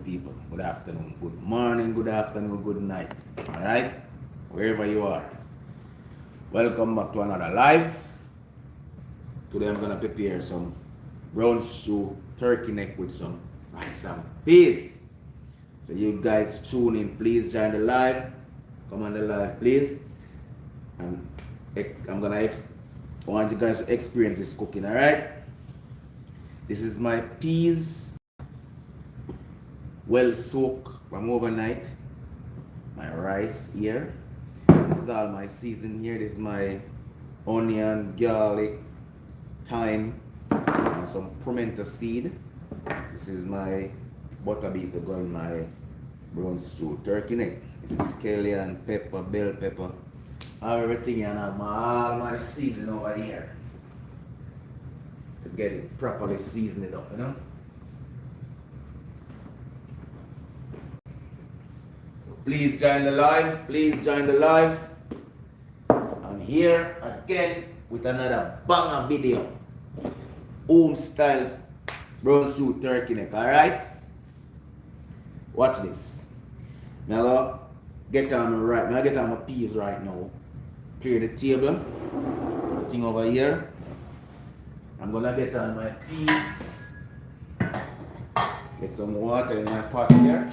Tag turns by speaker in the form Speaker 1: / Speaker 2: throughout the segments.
Speaker 1: people. Good afternoon, good morning, good afternoon, good night. Alright? Wherever you are. Welcome back to another live. Today I'm gonna prepare some brown stew turkey neck with some rice and peas. So you guys tune in, please join the live. Come on the live, please. And I'm gonna want you guys to experience this cooking, alright? This is my peas, well soaked from overnight. My rice here. This is all my season here. This is my onion, garlic, thyme, and some pimento seed. This is my butter beef to go in my brown stew turkey neck. This is scallion, pepper, bell pepper, everything, and all my seasoning over here to get it properly seasoned up, you know. So please join the live. Please join the live. I'm here again with another banger video. Home style brown stew turkey neck. Alright? Watch this. Now get on my peas right now. Clear the table. Thing over here. I'm gonna get on my peas. Get some water in my pot here.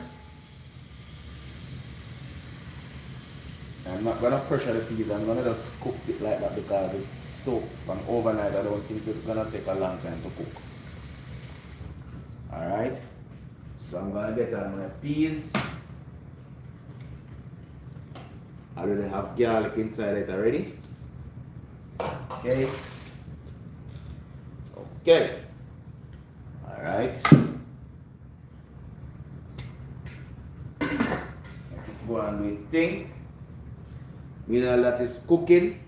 Speaker 1: I'm not gonna pressure the peas, I'm gonna just cook it like that because it's soaked from overnight. I don't think it's gonna take a long time to cook. Alright, so I'm gonna get on my peas. I already have garlic inside it already. Okay. Okay. Alright. Go on with thing. While that is cooking,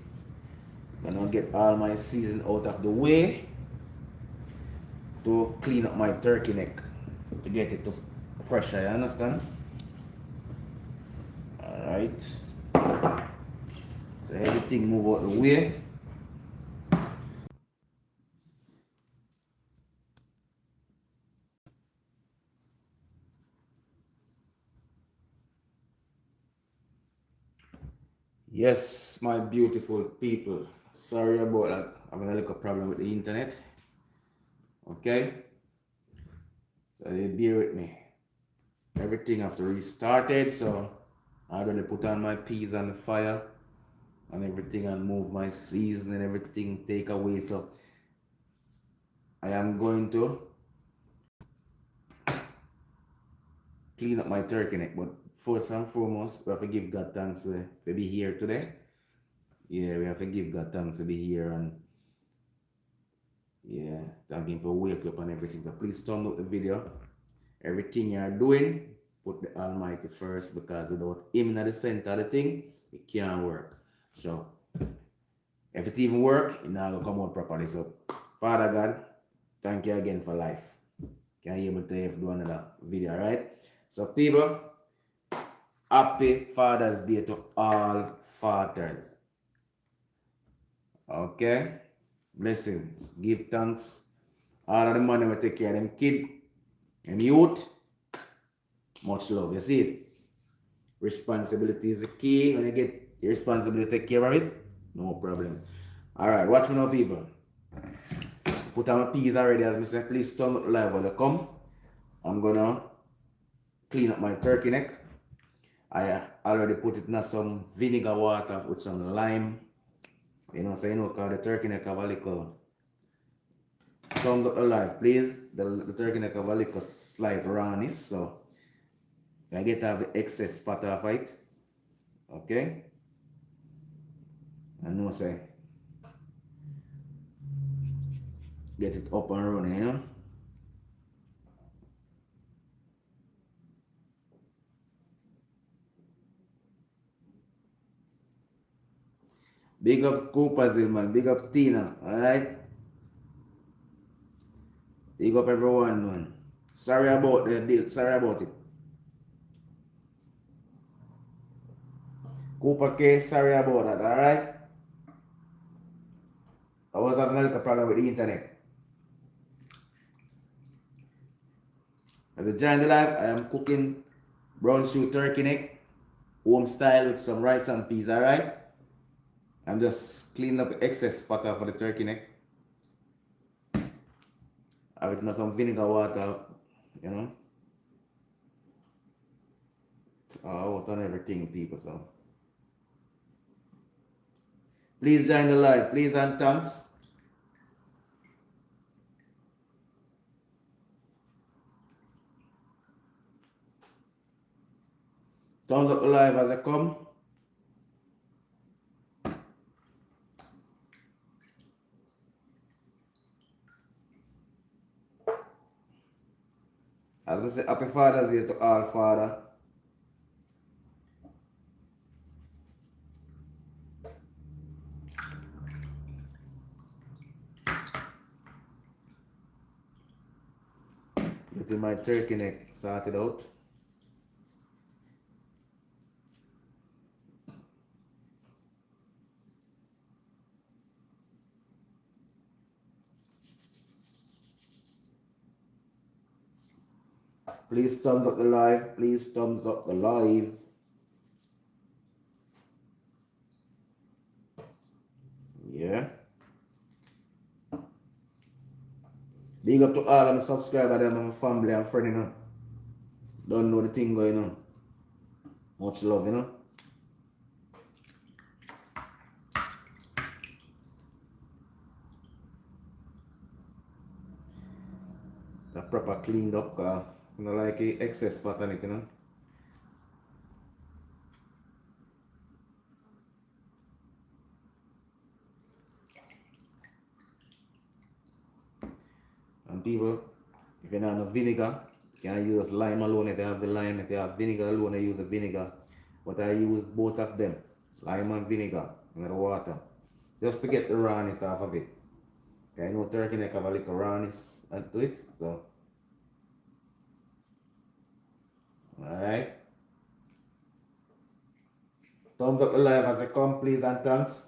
Speaker 1: I'm gonna get all my season out of the way to clean up my turkey neck to get it to pressure, you understand? Alright. So everything move out the way. Yes, my beautiful people. Sorry about that. I'm having a little problem with the internet. Okay? So you bear with me. Everything have to restart it, so I'm gonna put on my peas on the fire and everything and move my seasoning, everything take away. So I am going to clean up my turkey neck, but first and foremost, we have to give God thanks to be here today. Yeah, we have to give God thanks to be here, and yeah, thank Him for waking up and everything. So please thumb up the video. Everything you are doing, put the Almighty first, because without Him in the center of the thing, it can't work. So if it even work, it not gonna come out properly. So Father God, thank you again for life. Can you hear me today if do another video, right? So people, happy Father's Day to all fathers. Okay? Blessings. Give thanks. All of the money we take care of them kid and youth. Much love. You see it? Responsibility is the key. When you get your responsibility, take care of it. No problem. Alright, watch me now, people. Put on my peas already, as I said. Please turn up the live while you come. I'm gonna clean up my turkey neck. I already put it in some vinegar water with some lime. You know, so you know, because the turkey neck have a little thumbs up the live, please. The turkey neck have a little slight rawness, so I get to have the excess fat off it. Okay? And no say get it up and running, you know. Big up Cooper man, big up Tina, alright? Big up everyone, man. Sorry about the deal, sorry about it. Cooper K, sorry about that, alright? I was having a little problem with the internet. As I join the live, I am cooking brown stew turkey neck, home style with some rice and peas, alright? I'm just cleaning up the excess fat off of the turkey neck. I with some vinegar water, you know. Out on everything, people, so. Please join the live, please and thanks. Thumbs up the live as I come. I was going to say happy Father's Day to all father. Getting my turkey neck sorted out. Please thumbs up the live. Please thumbs up the live. Yeah. Big up to all of my subscribers and my family and friends, you know. Don't know the thing going on. Much love, you know. The proper cleaned up, you know, like excess fat on it, you know. And people, if you don't have vinegar, you can use lime alone if you have the lime. If you have vinegar alone, I use the vinegar. But I use both of them, lime and vinegar, and the water, just to get the rawness off of it. Okay, I know turkey neck have a little rawness to it, so. Alright. Thumbs up the live as I come, please and thanks.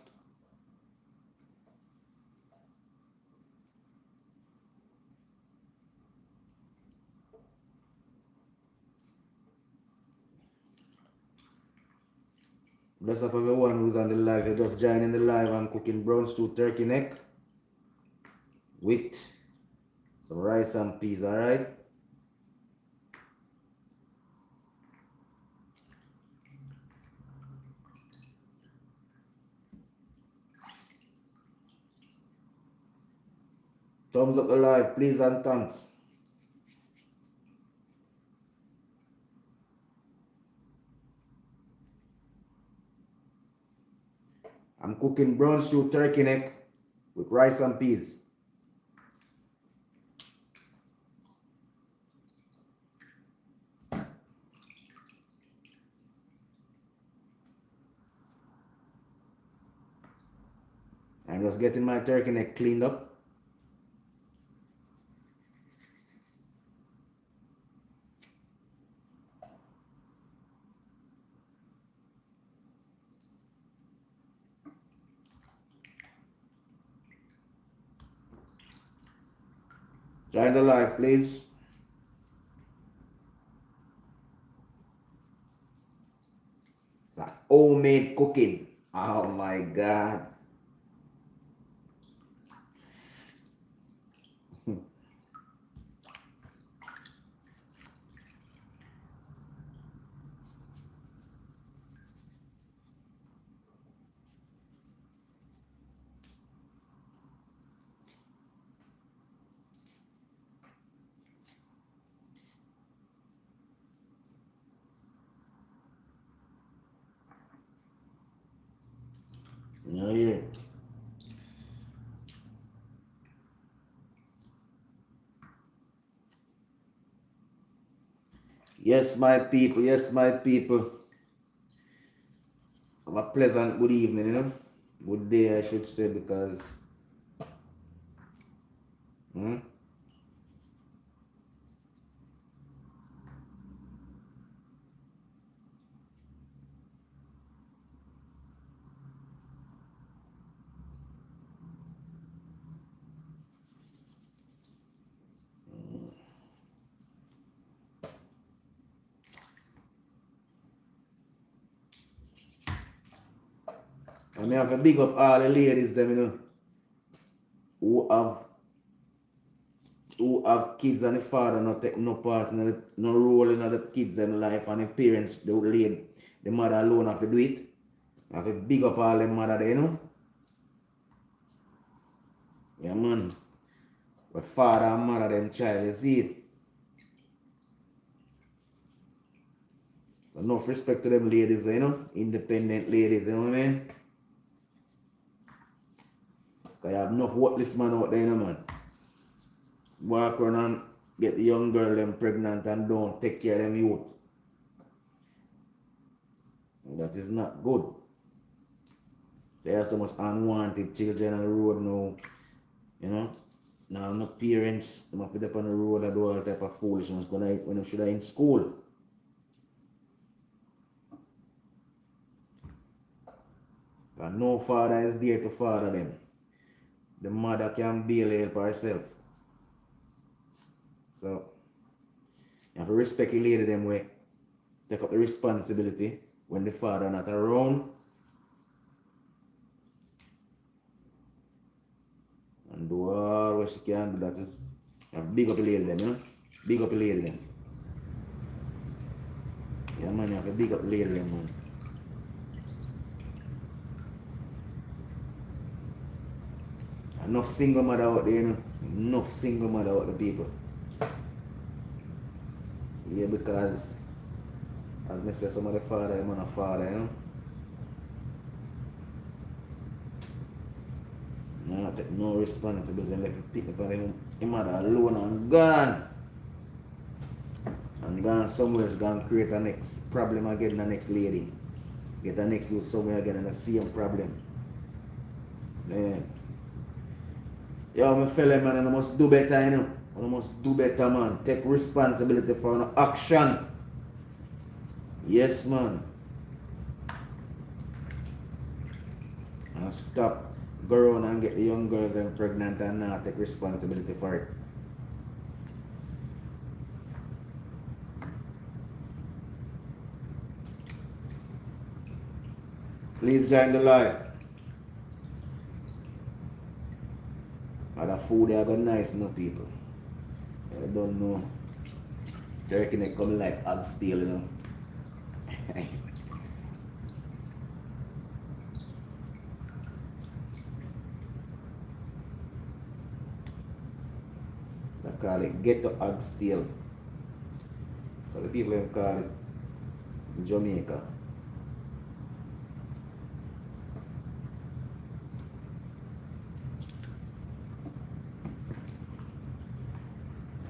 Speaker 1: Bless up everyone who's on the live. You're just joining the live. I'm cooking brown stew turkey neck with some rice and peas, alright? Thumbs up the live, please and thanks. I'm cooking brown stew turkey neck with rice and peas. I'm just getting my turkey neck cleaned up. Join the live, please. It's homemade cooking. Oh my God. No, yeah. Yes, my people. Yes, my people. Have a pleasant good evening, you know. Good day, I should say, because. I mean, I have to big up all the ladies, them, who have kids and the father not take no part in no role in the kids' them life, and the parents, the mother alone have to do it. I have to big up all the mother there, Yeah, man. But father and mother, them child, you see it. So enough respect to them ladies, independent ladies, you know what I mean? Because you have enough worthless man out there, man. Walk around and get the young girl them pregnant and don't take care of them youth. That is not good. There are so much unwanted children on the road now, Now no parents, they must be up on the road and do all type of foolishness when they should have in school. And no father is there to father them. The mother can barely help herself. So you have to respect the lady them way. Take up the responsibility when the father not around. And do all what she can do. That is, you have to big up the lady them, Big up the lady them. Yeah, man, you have to big up the lady them, man. Enough single mother out there, Enough single mother out there, people. Yeah, because, as I say, some of the father, I'm not a father, No, take no responsibility and let him pick up on him mother alone and gone. And gone somewhere is gonna create a next problem again, the next lady. Get the next youth somewhere again and the same problem. Man. Yo, my fellow man, and I must do better, I must do better, man. Take responsibility for an action. Yes, man. And stop go around and get the young girls and pregnant and not take responsibility for it. Please join the live. And the food they are got nice, people. I don't know. They reckon they come like oxtail, They call it ghetto oxtail. So the people call it Jamaica.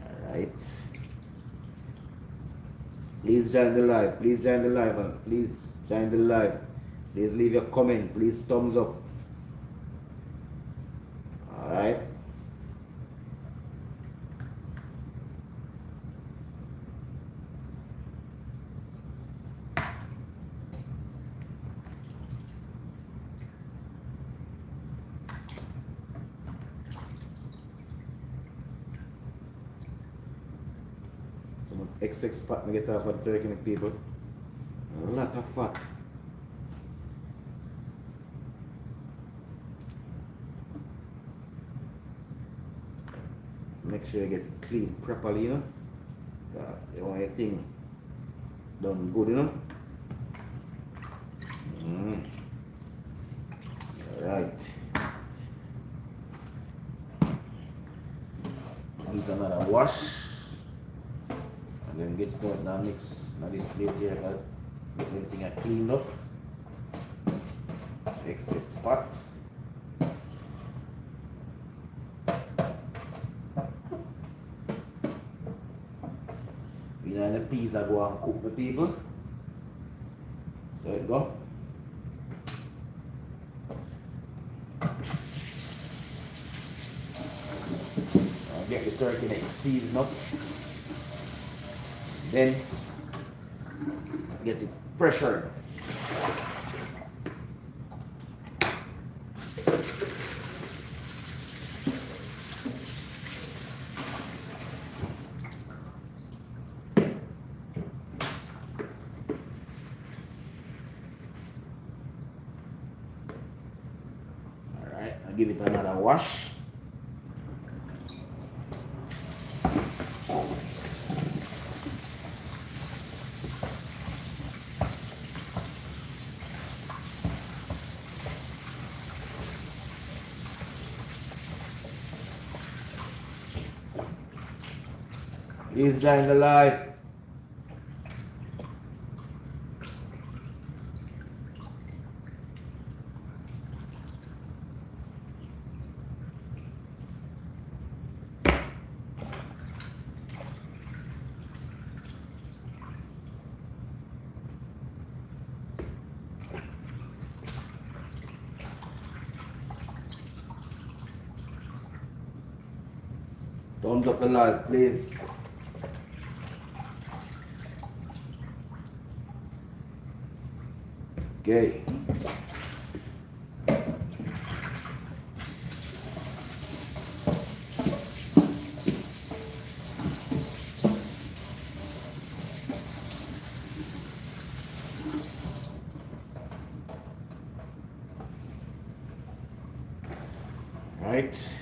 Speaker 1: Alright. Please join the live. Please join the live. And please join the live. Please leave your comment. Please thumbs up. Alright. Some XX fat me get off of the turkey neck, people. A lot of fat. Make sure you get it clean properly, you want your thing done good, Alright. Need another wash. And then get started now mix now this plate here, get everything cleaned up. Excess fat. We know the peas are going to cook the people. So it go. Get the turkey neck seasoned up. Then get it pressured. give it another wash. Please join the live. Thumbs up the live, please. Okay. Right.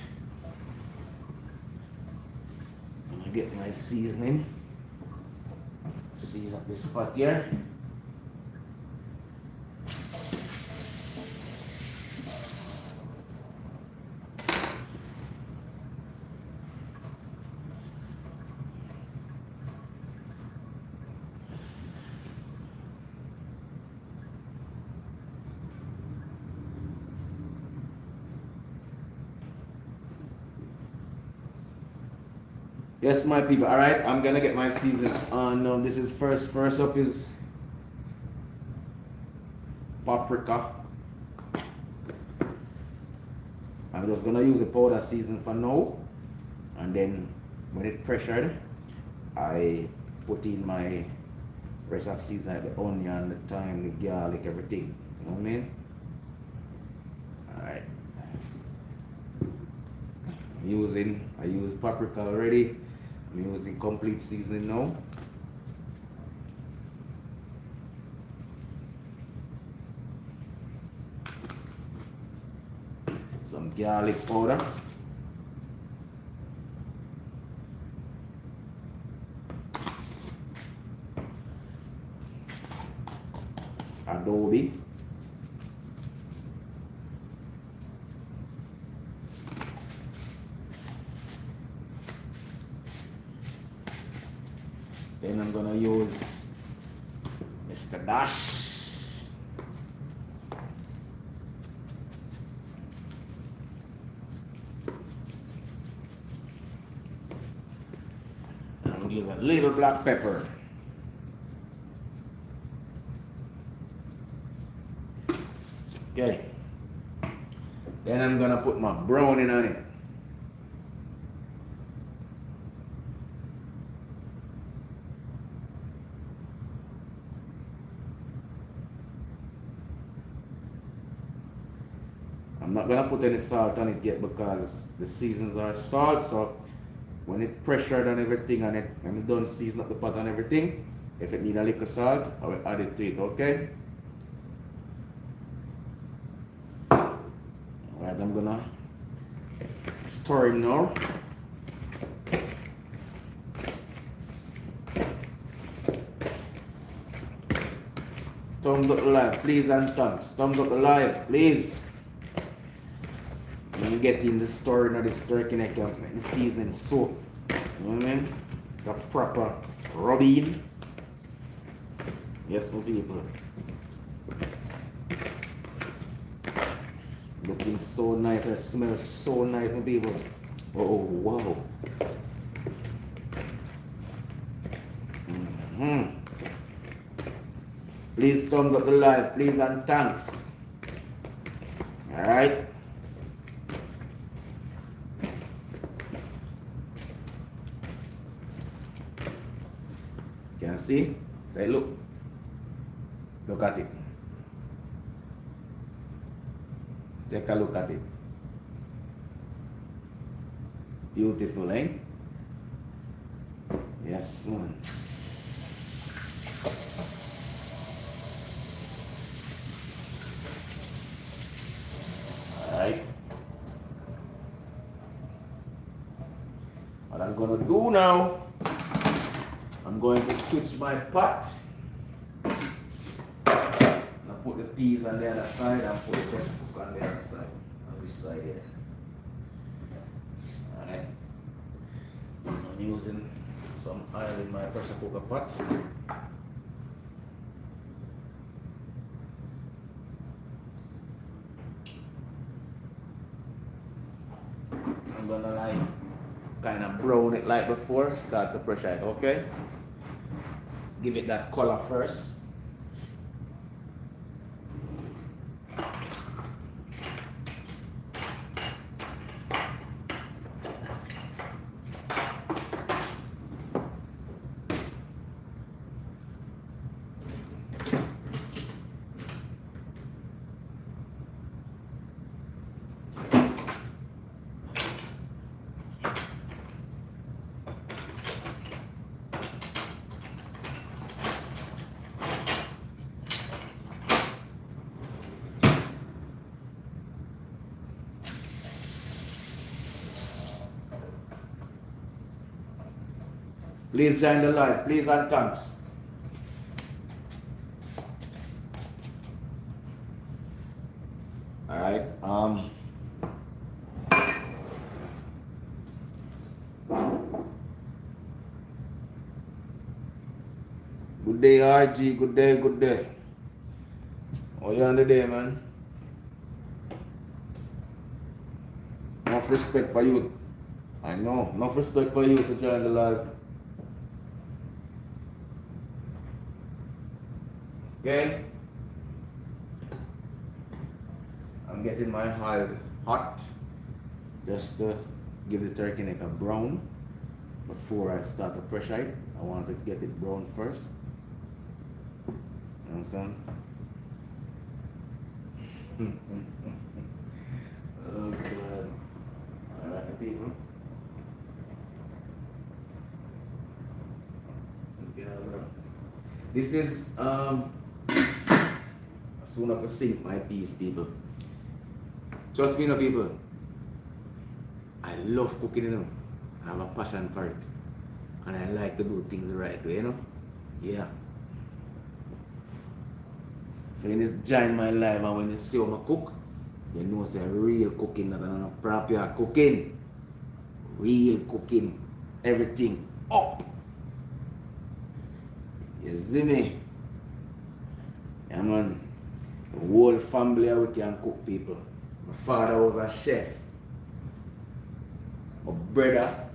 Speaker 1: I'm gonna get my seasoning. Season up this spot here. Yes, my people. All right, I'm gonna get my season on. This is first up is paprika. I'm just gonna use the powder season for now, and then when it pressured, I put in my rest of season, like the onion, the thyme, the garlic, everything. You know what I mean? All right. I use paprika already. I'm using complete seasoning now. Some garlic powder. Adobe. Then I'm gonna use Mr. Dash. And I'm gonna use a little black pepper. Okay. Then I'm gonna put my browning on it. I'm not gonna put any salt on it yet because the seasons are salt. So when it pressured and everything on it, when it done season up the pot and everything, if it need a little salt, I will add it to it. Okay. Alright, I'm gonna stir him now. Thumbs up the live, please, and thanks. Thumbs up the live, please. When you get in the store, you know, this turkey neck, the seasoning soap. You know what I mean? The proper rubbing. Yes, my people. Looking so nice, it smells so nice, my people. Oh, wow. Please thumbs up the live, please, and thanks. Alright. Can you see? Say, look. Look at it. Take a look at it. Beautiful, eh? Yes, man. Alright. now, I'm going to switch my pot. I'll put the peas on the other side and put the pressure cooker on the other side. On this side here. Alright. I'm using some oil in my pressure cooker pot. I'm gonna like kind of brown it like before, start the pressure it, okay? Give it that color first. Please join the live, please, and thanks. Alright, good day, RG, good day, good day. How you on the day, man? Enough respect for you. I know, enough respect for you to join the live. Okay, I'm getting my oil hot just to give the turkey neck a brown before I start the pressure it. I want to get it brown first. You understand? Oh God. Alright, people. Okay, this is soon have to sink my peas, people. Trust me, no, people. I love cooking, you know. I have a passion for it. And I like to do things the right way, you know. Yeah. So when you join my live and when you see how I cook, you know it's real cooking, not a proper cooking. Real cooking. Everything up. You see me? Yeah, man. The whole family we can cook, people. My father was a chef. My brother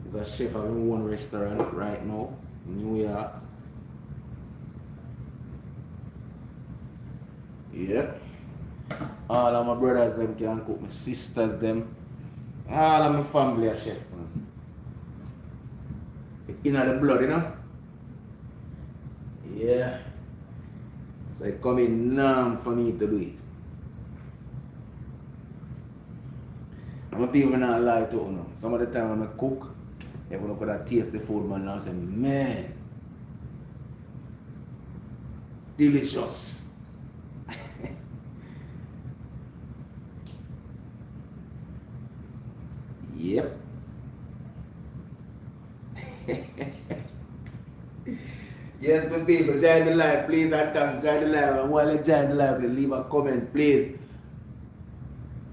Speaker 1: is a chef of one restaurant right now in New York. Yeah. All of my brothers them can cook, my sisters them. All of my family are chef, man. It's in the blood, you know? Yeah. So it come in numb for me to do it. And people not lie to you. Some of the time when I cook, everyone could taste the food, man, and I say, man, delicious. Yep. Yes, my people, join the live, please, and thanks, join the live. And while you join the live, leave a comment, please.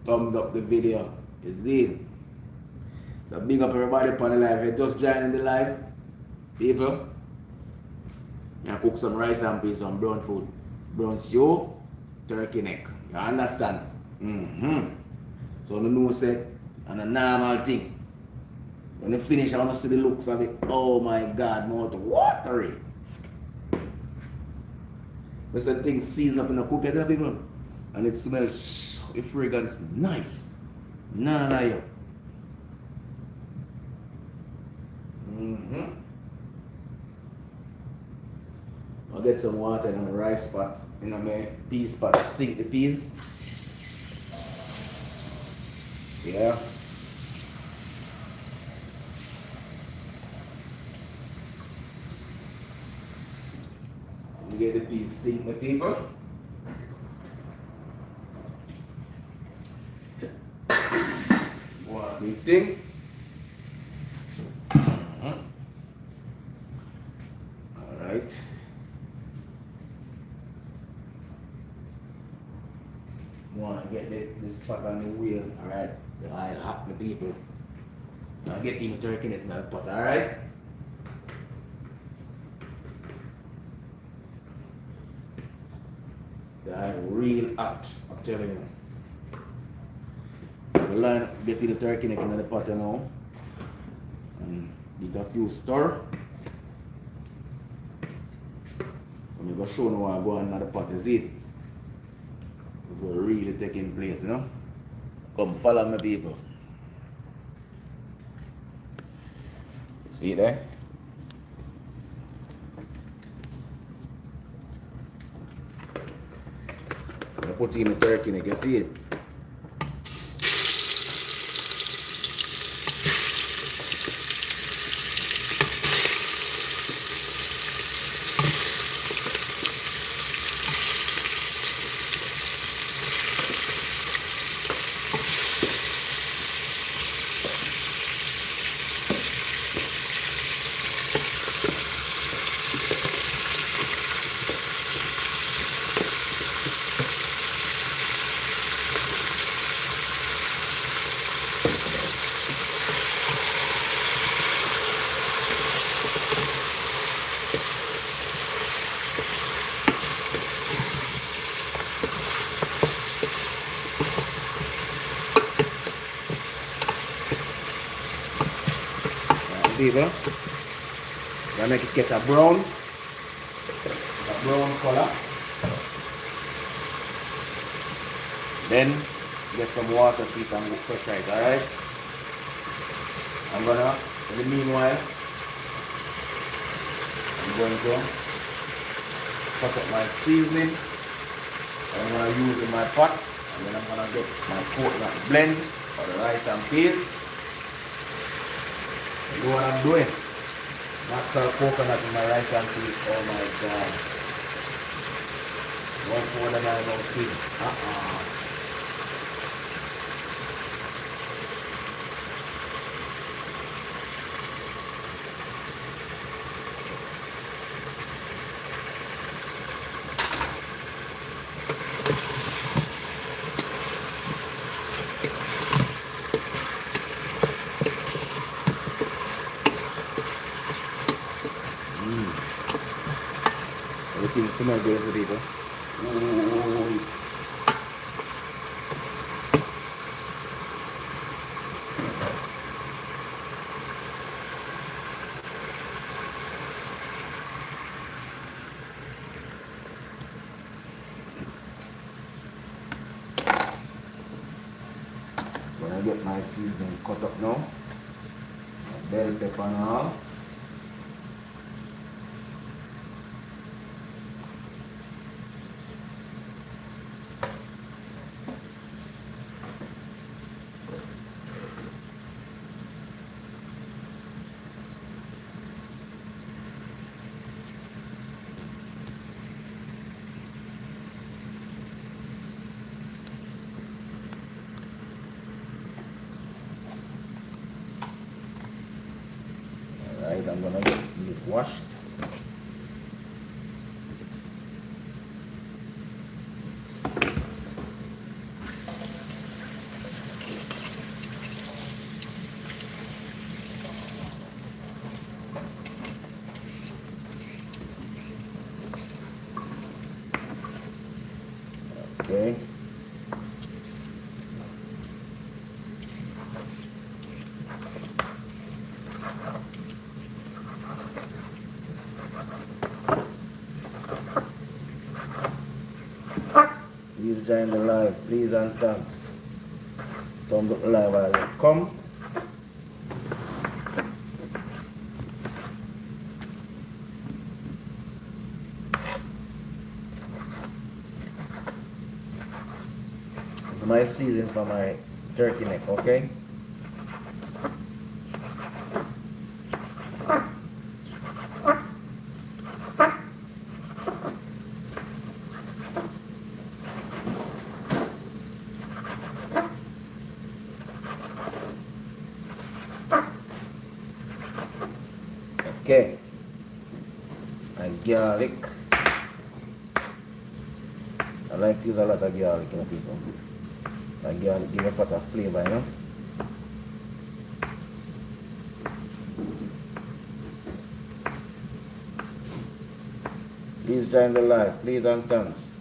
Speaker 1: Thumbs up the video. You see? So big up everybody upon the live. If you're just joining the live, people, I cook some rice and peas, some brown food. Brown stew, turkey neck. You understand? So the know say, and a normal thing. When you finish, I want to see the looks of it. Oh my God, mouth watery. But the thing seasoned up in the cooker, people, and it smells, the fragrance nice. Nah, lie you. I'll get some water in the rice pot, in my peas pot, sink the peas. Yeah. You get the peas sink, my people. One big thing. Alright. Want to get this pot on the wheel. Alright. The oil hot, my people. Now get him turkey in the pot. Alright. The oil real hot. I'm telling you. The line get the turkey neck in the pot now. And get a few stir. I'm going to show you what I go on the pot is it. It's really taking place, you know. Come follow me, people. See it there? I'm put in the turkey neck, you see it? People, gonna make it get a brown color. Then get some water to it and fresh right. Alright. I'm gonna, in the meanwhile, I'm going to cut up my seasoning. I'm gonna use in my pot, and then I'm gonna get my coconut blend for the rice and peas. You know what I'm doing? Natural coconut in my rice and peas. Oh my god. One for the man about pig. Everything smells good, people. Ooh. Gonna get my seasoning cut up now. Bell pepper and all. I'm gonna get these washed. Okay. Please join the live, please and thanks. Thumb up the live while you come. This is my season for my turkey neck, okay? Okay, and garlic. I like to use a lot of garlic, you know, people. And garlic give a pot of flavor, you know. Please join the live, please and thanks.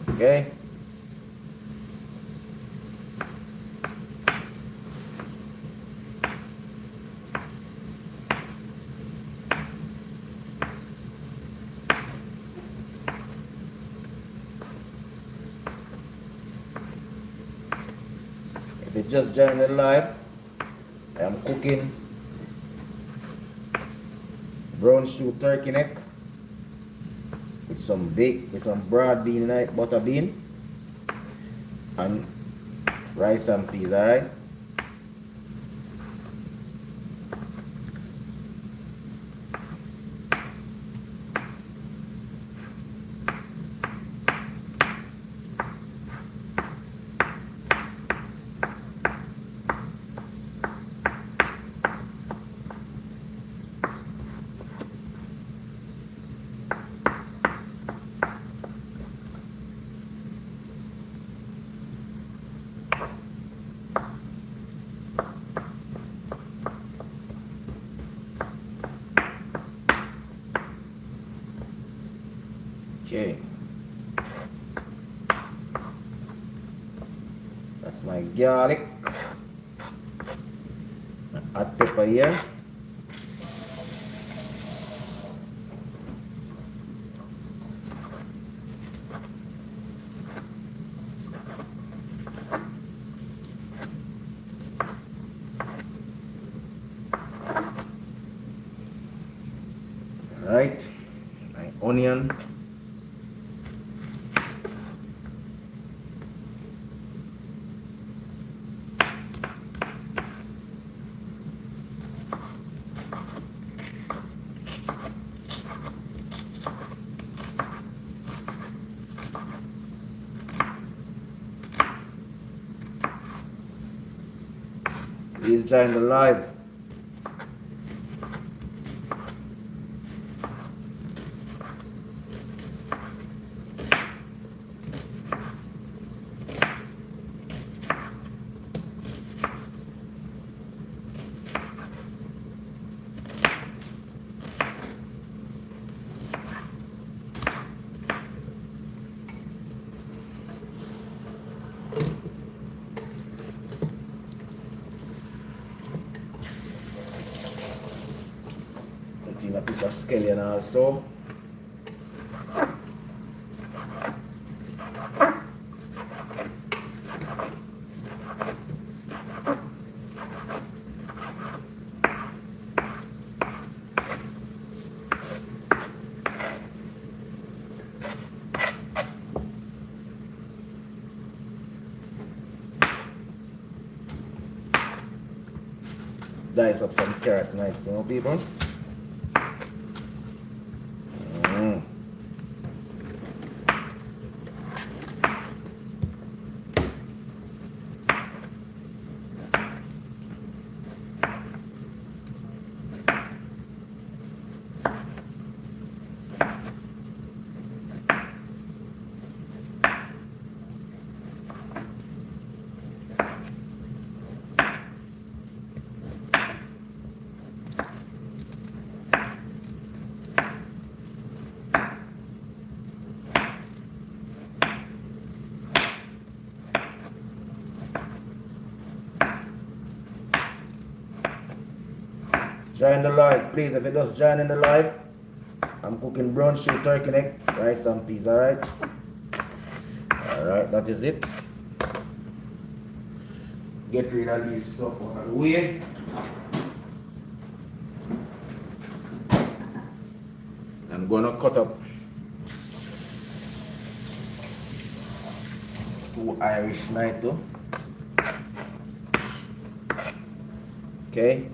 Speaker 1: Okay. If you just joined the live, I am cooking brown stew turkey neck with some broad bean in it, butter bean, and rice and peas, alright? Okay. That's my garlic. Hot pepper here. Right, my onion. Please join the live. Put in a piece of scallion also. Dice up some carrot tonight, you know, people. Join the live, please. If you just join in the live, I'm cooking brown stew turkey neck, rice and peas, alright? Alright, that is it. Get rid of this stuff out of the way. I'm gonna cut up 2 Irish knife too. Okay.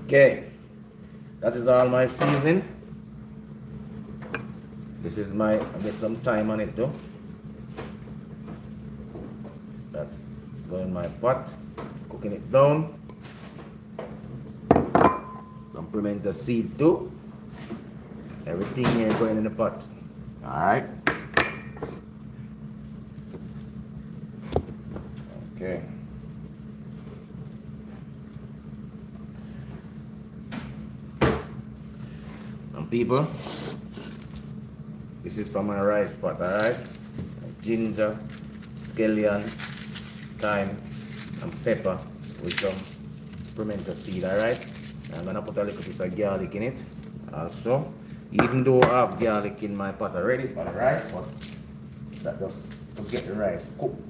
Speaker 1: Okay, that is all my seasoning. This is my, I get some thyme on it too. That's going in my pot, cooking it down. Some pimento seed too. Everything here going in the pot. Alright. Okay. Some people, this is for my rice pot, alright? Ginger, scallion, thyme, and pepper with some pimento seed, alright? I'm gonna put a little piece of garlic in it also. Even though I have garlic in my pot already for the rice, but that just to get the rice cooked.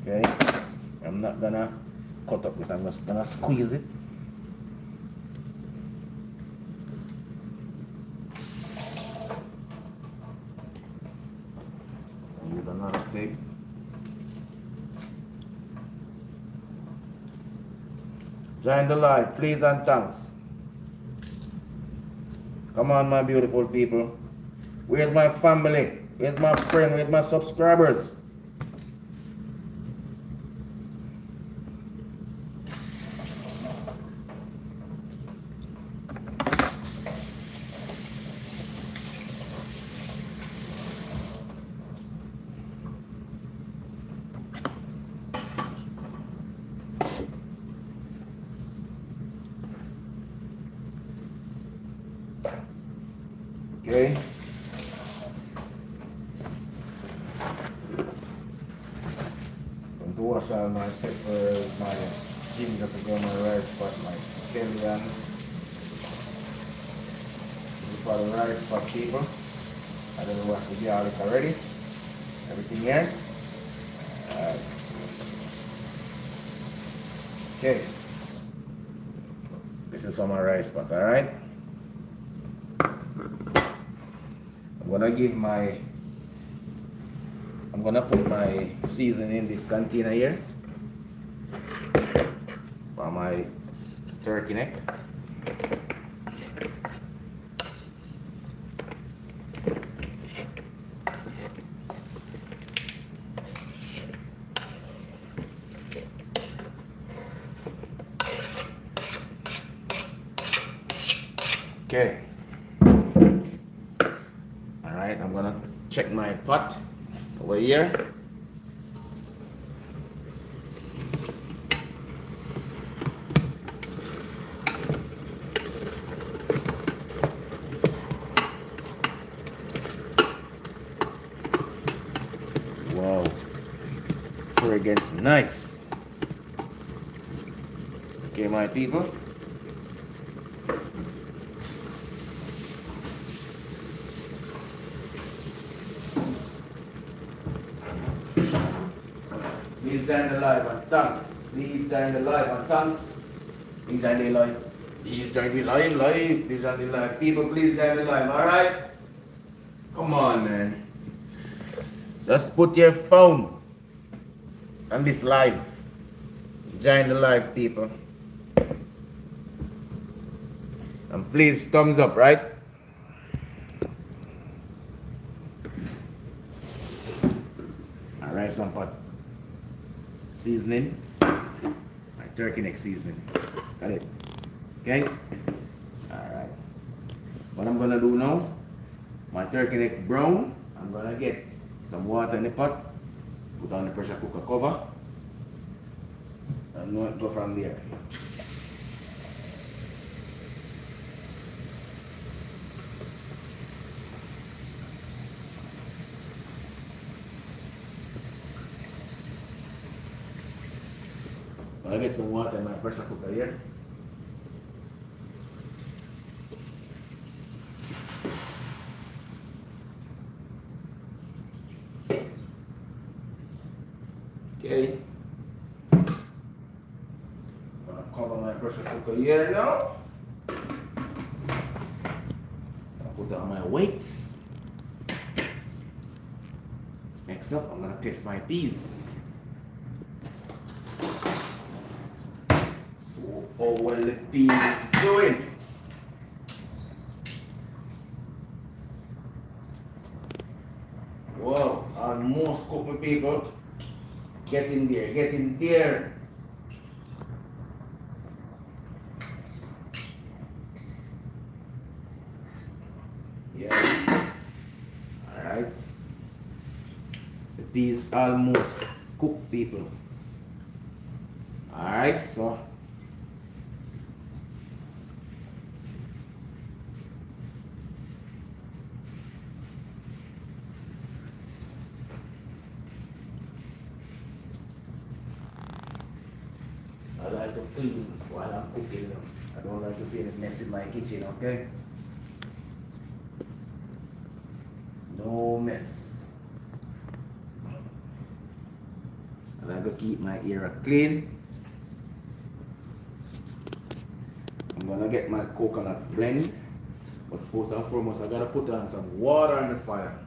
Speaker 1: Okay, I'm not gonna cut up this, I'm just gonna squeeze it. Use another pig. Join the live, please and thanks. Come on, my beautiful people. Where's my family? Where's my friend? Where's my subscribers? Okay. I'm going to wash all my peppers, my ginger to go on my rice pot, my scallion. This is for the rice pot, people. I didn't wash the garlic already. Everything here. Alright. Okay. This is for my rice pot, alright? I'm gonna put my seasoning in this container here for my turkey neck. Okay. Alright, I'm gonna check my pot over here. Wow, fragrance nice. Okay, my people. Please join the live and thanks. Please join the live and thanks. Please join the live. Please join the live. Please join the live. People, please join the live. Alright? Come on, man. Just put your phone on this live. Join the live, people. And please thumbs up, right? Alright, some pot seasoning. My turkey neck seasoning. Got it. Okay? Alright. What I'm gonna do now, my turkey neck brown, I'm gonna get some water in the pot, put on the pressure cooker cover, and go from there. I get some water in my pressure cooker here. Okay. I'm gonna cover my pressure cooker here now. put on my weights. Next up, I'm gonna test my peas. So, how well the peas is doing? Wow, almost cooked, my people. Get in there, get in there. Yeah. Alright. The peas almost cooked, people. Alright, so I like to clean while I'm cooking them. I don't like to see any mess in my kitchen, okay? No mess. I like to keep my area clean. I'm gonna get my coconut blend, but first and foremost I gotta put on some water on the fire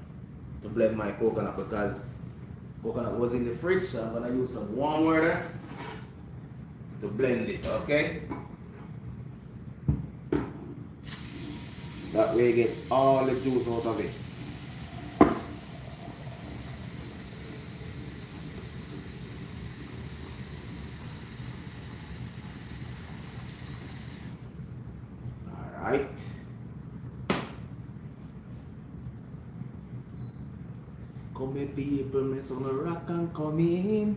Speaker 1: to blend my coconut because coconut was in the fridge, so I'm gonna use some warm water to blend it, okay? That way you get all the juice out of it. Alright. Come here people, me so no rock and come in.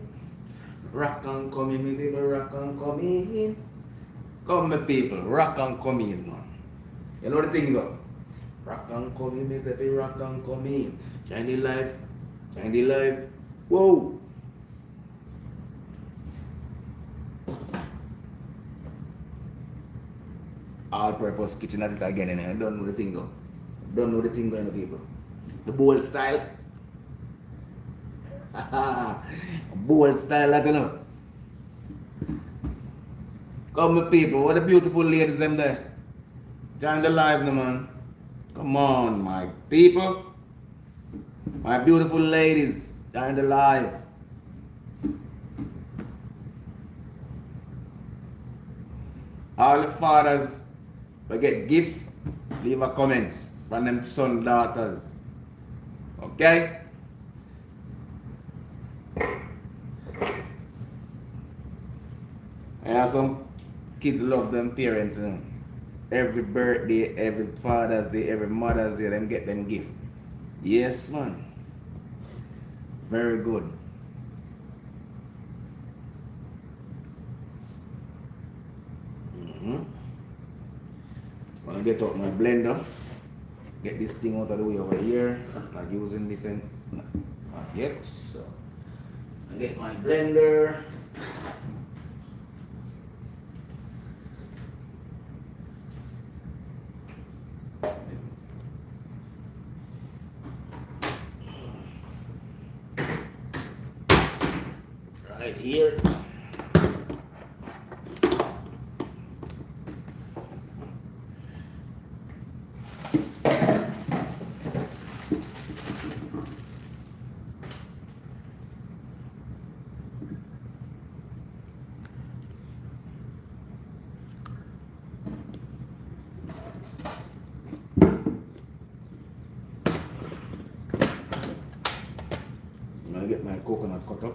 Speaker 1: Rock and come in, me people, rock and come in. Come me people, rock and come in, man. You know the thing though? Rock and come in, me say rock and come in. Shine the light, shine the light. Whoa! All-purpose kitchen at it again, and I don't know the thing though. Don't know the thing going, people. The bowl style. Bowl style, that you know. Come my people, what the beautiful ladies them there. Join the live now, man. Come on, my people. My beautiful ladies, join the live. All the fathers we get gift, leave a comments from them son daughters. Okay? I have some kids love them parents, you know. Every birthday, every Father's Day, every Mother's Day, them get them gift. Yes, man. Very good. I'm gonna get out my blender. Get this thing out of the way over here. Not using this and not yet. So I get my blender. Right here. I'm gonna get my coconut cut up.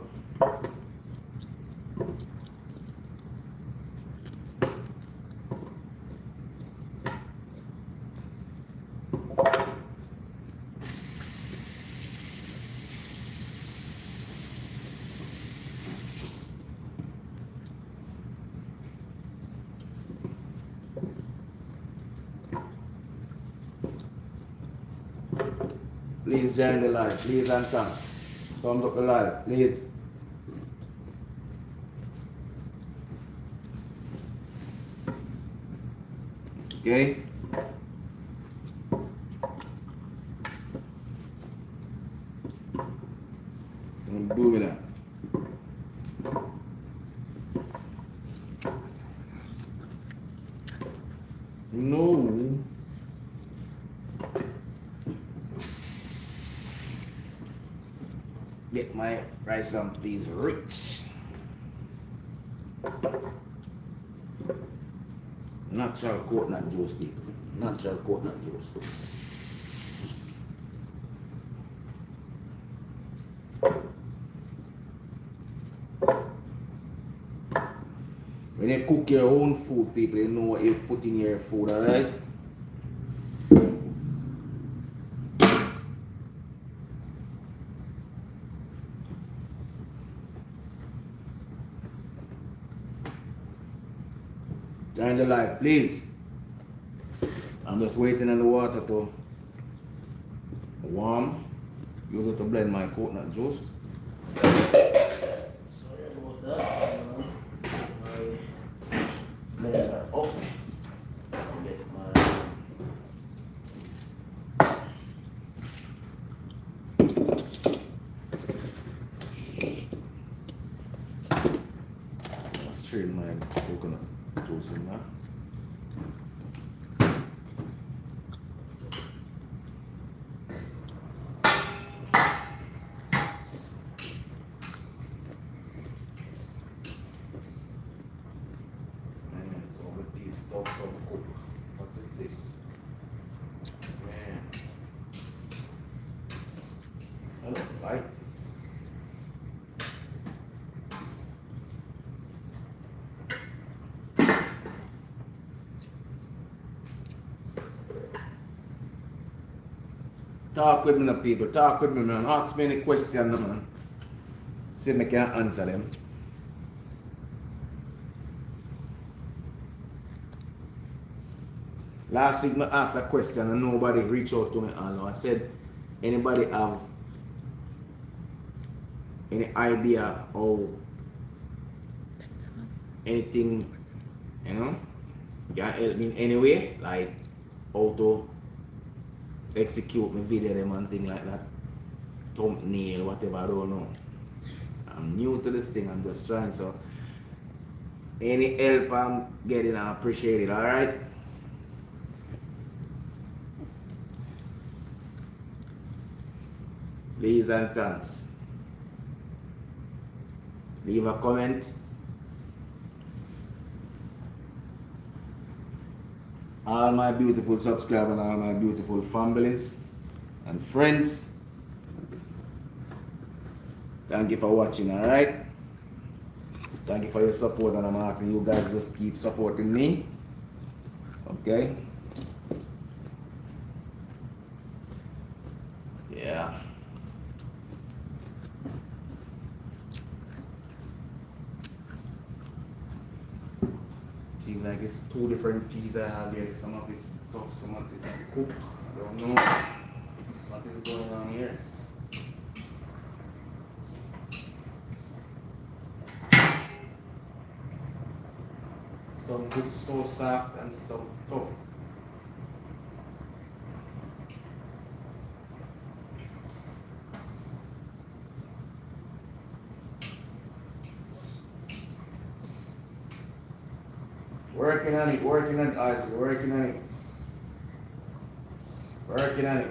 Speaker 1: Please join the live, please and thanks. Thumbs up the live, please. Okay. Don't do with that. No. Nice and please rich. Natural coconut juice, people. Natural coconut juice. When you cook your own food, people, you know what you put in your food, alright? Join the live, please. I'm just waiting on the water to warm. Use it to blend my coconut juice.
Speaker 2: Sorry about that.
Speaker 1: Blend that up.
Speaker 2: Get my
Speaker 1: Strain my coconut juice in there. What is this? Man. I don't like this. Talk with me, the people. Talk with me, man. Ask me any question, man. See if I can answer them. Last week I asked a question and nobody reached out to me. I said, anybody have any idea or anything, you know, can help me in any way, like how to execute my video them and thing like that, thumbnail, whatever, I don't know. I'm new to this thing, I'm just trying, so any help I'm getting, I appreciate it, alright? Please and thanks. Leave a comment. All my beautiful subscribers and all my beautiful families and friends, thank you for watching, alright? Thank you for your support, and I'm asking you guys just keep supporting me. Okay? Yeah. Seems like it's two different peas I have here. Some of it tough, some of it cooked. I don't know what is going on here. Some good so soft and some tough. Working on it, working on it, Archie, working on it. Working on it.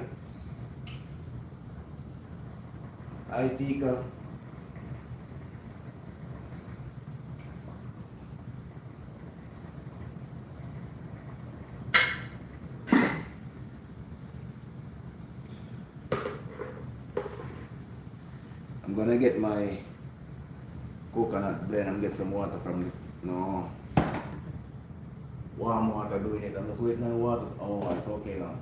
Speaker 1: Hi, Tika. I'm gonna get my coconut blend and get some water from the, no, warm water doing it. I'm just waiting on water. Oh, it's okay now.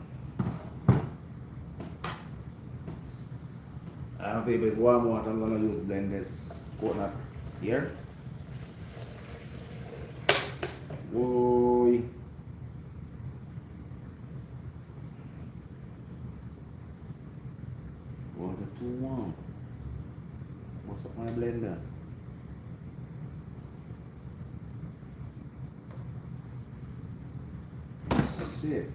Speaker 1: People, it's warm water. I'm gonna use blend this coconut here. Boy. Water too warm. What's up my blender? Shit.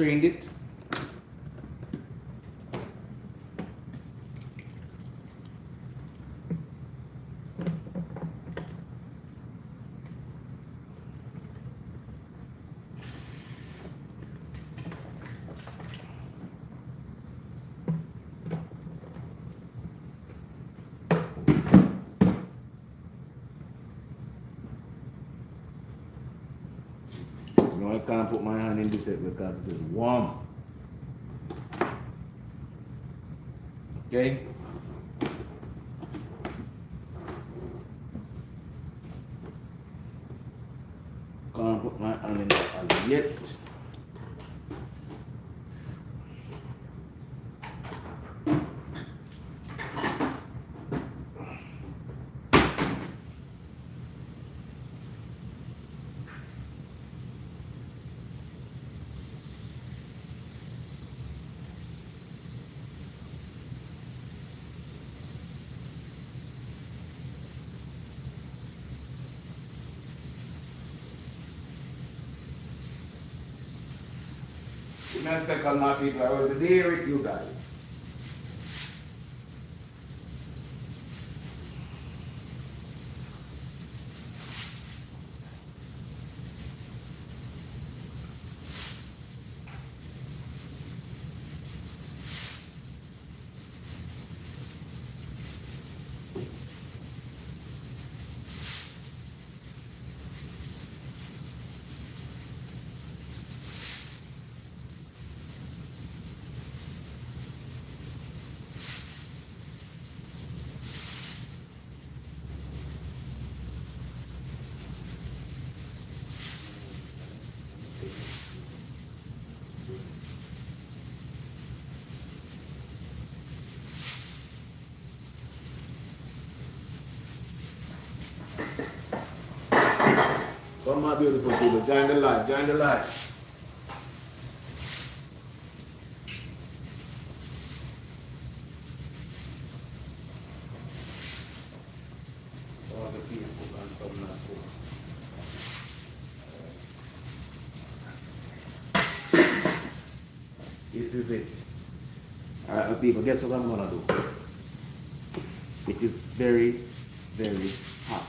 Speaker 1: strained it. You know, I can't put my hand in this yet because it is warm. Okay? Can't put my hand in there as yet. Give me a second, my people. I was there with you guys. Come my beautiful people, join the light, join the light. All the people can come now. This is it. Alright, my people, guess what I'm gonna do? It is very, very hot.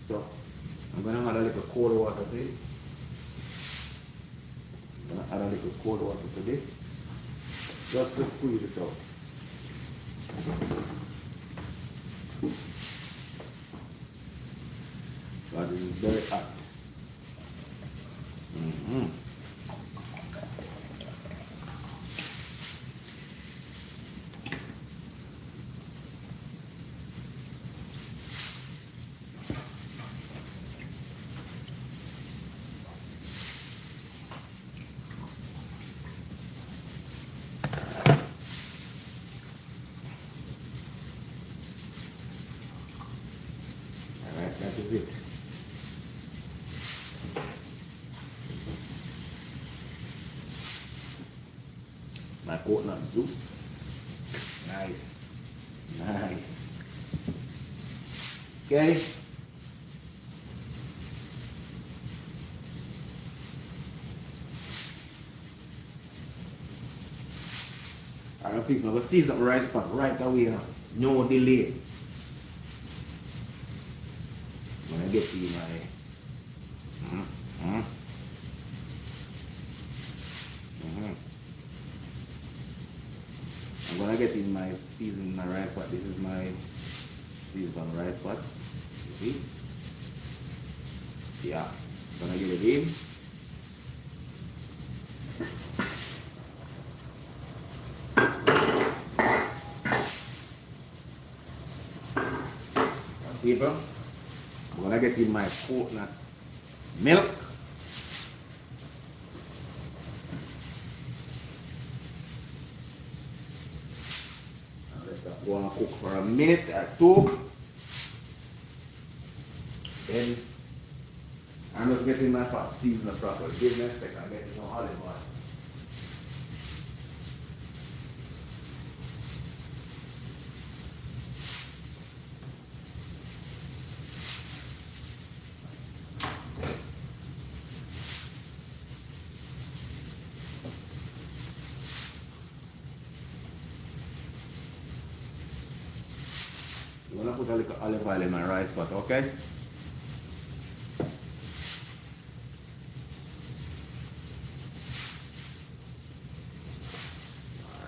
Speaker 1: So I'm gonna add a little cold water to it. I'm gonna add a little cold water to this. Just to squeeze it out. But it is very hot. Alright, that is it. My coconut juice. Nice. Nice. Okay. Alright, people, I'm gonna season up rice pot right away now. No delay. When I get to my I'm gonna get in my season my rice pot. This is my seasoned rice pot. You see? Yeah. Gonna get it in. People, I'm gonna get in my coconut milk. Let that go and cook for a minute or two. Then I'm just getting my pot seasoned properly. Give me a second, I'm getting some olive oil. put a little olive oil in my rice pot, okay?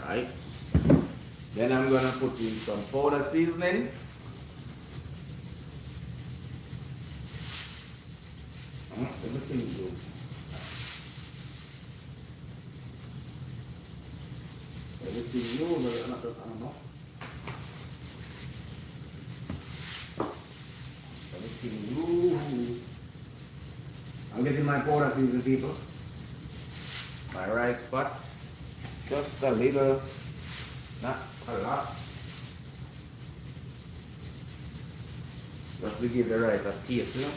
Speaker 1: Alright. Then I'm gonna put in some powder seasoning. Everything good. Everything new, but not that, I don't know. Everything new. I'm getting my powder seasoning, people. My rice pot. Just a little, not a lot. Just to give the rice a taste, you know.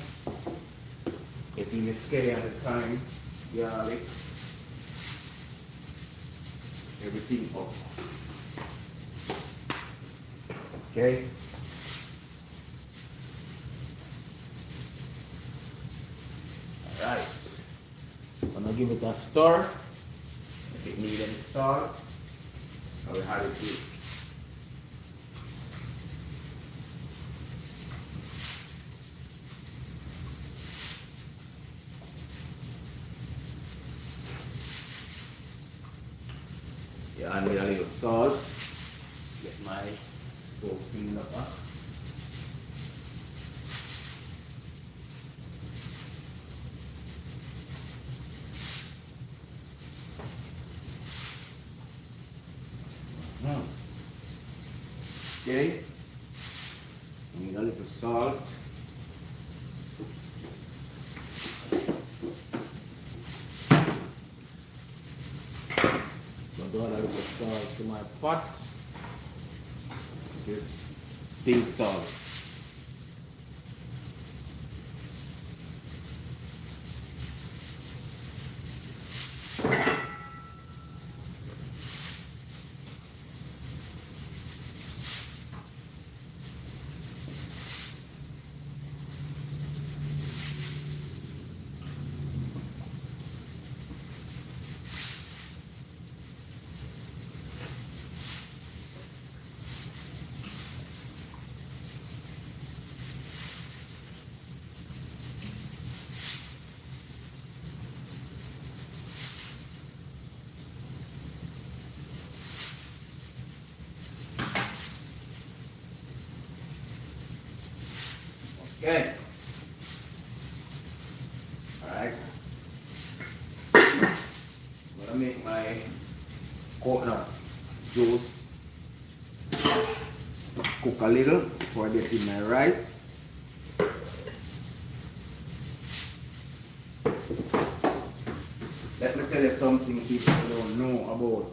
Speaker 1: Getting it scary at the time. Garlic. Everything up. Okay. Alright. I'm gonna give it a stir. If it needs any salt, I will add it to it. Yeah, and with a little salt. Get my stove cleaned up. Okay. Need a little salt. Add a little salt to my pot. This pink salt. Okay. Alright. I'm gonna make my coconut juice cook a little before I get in my rice. Let me tell you something people don't know about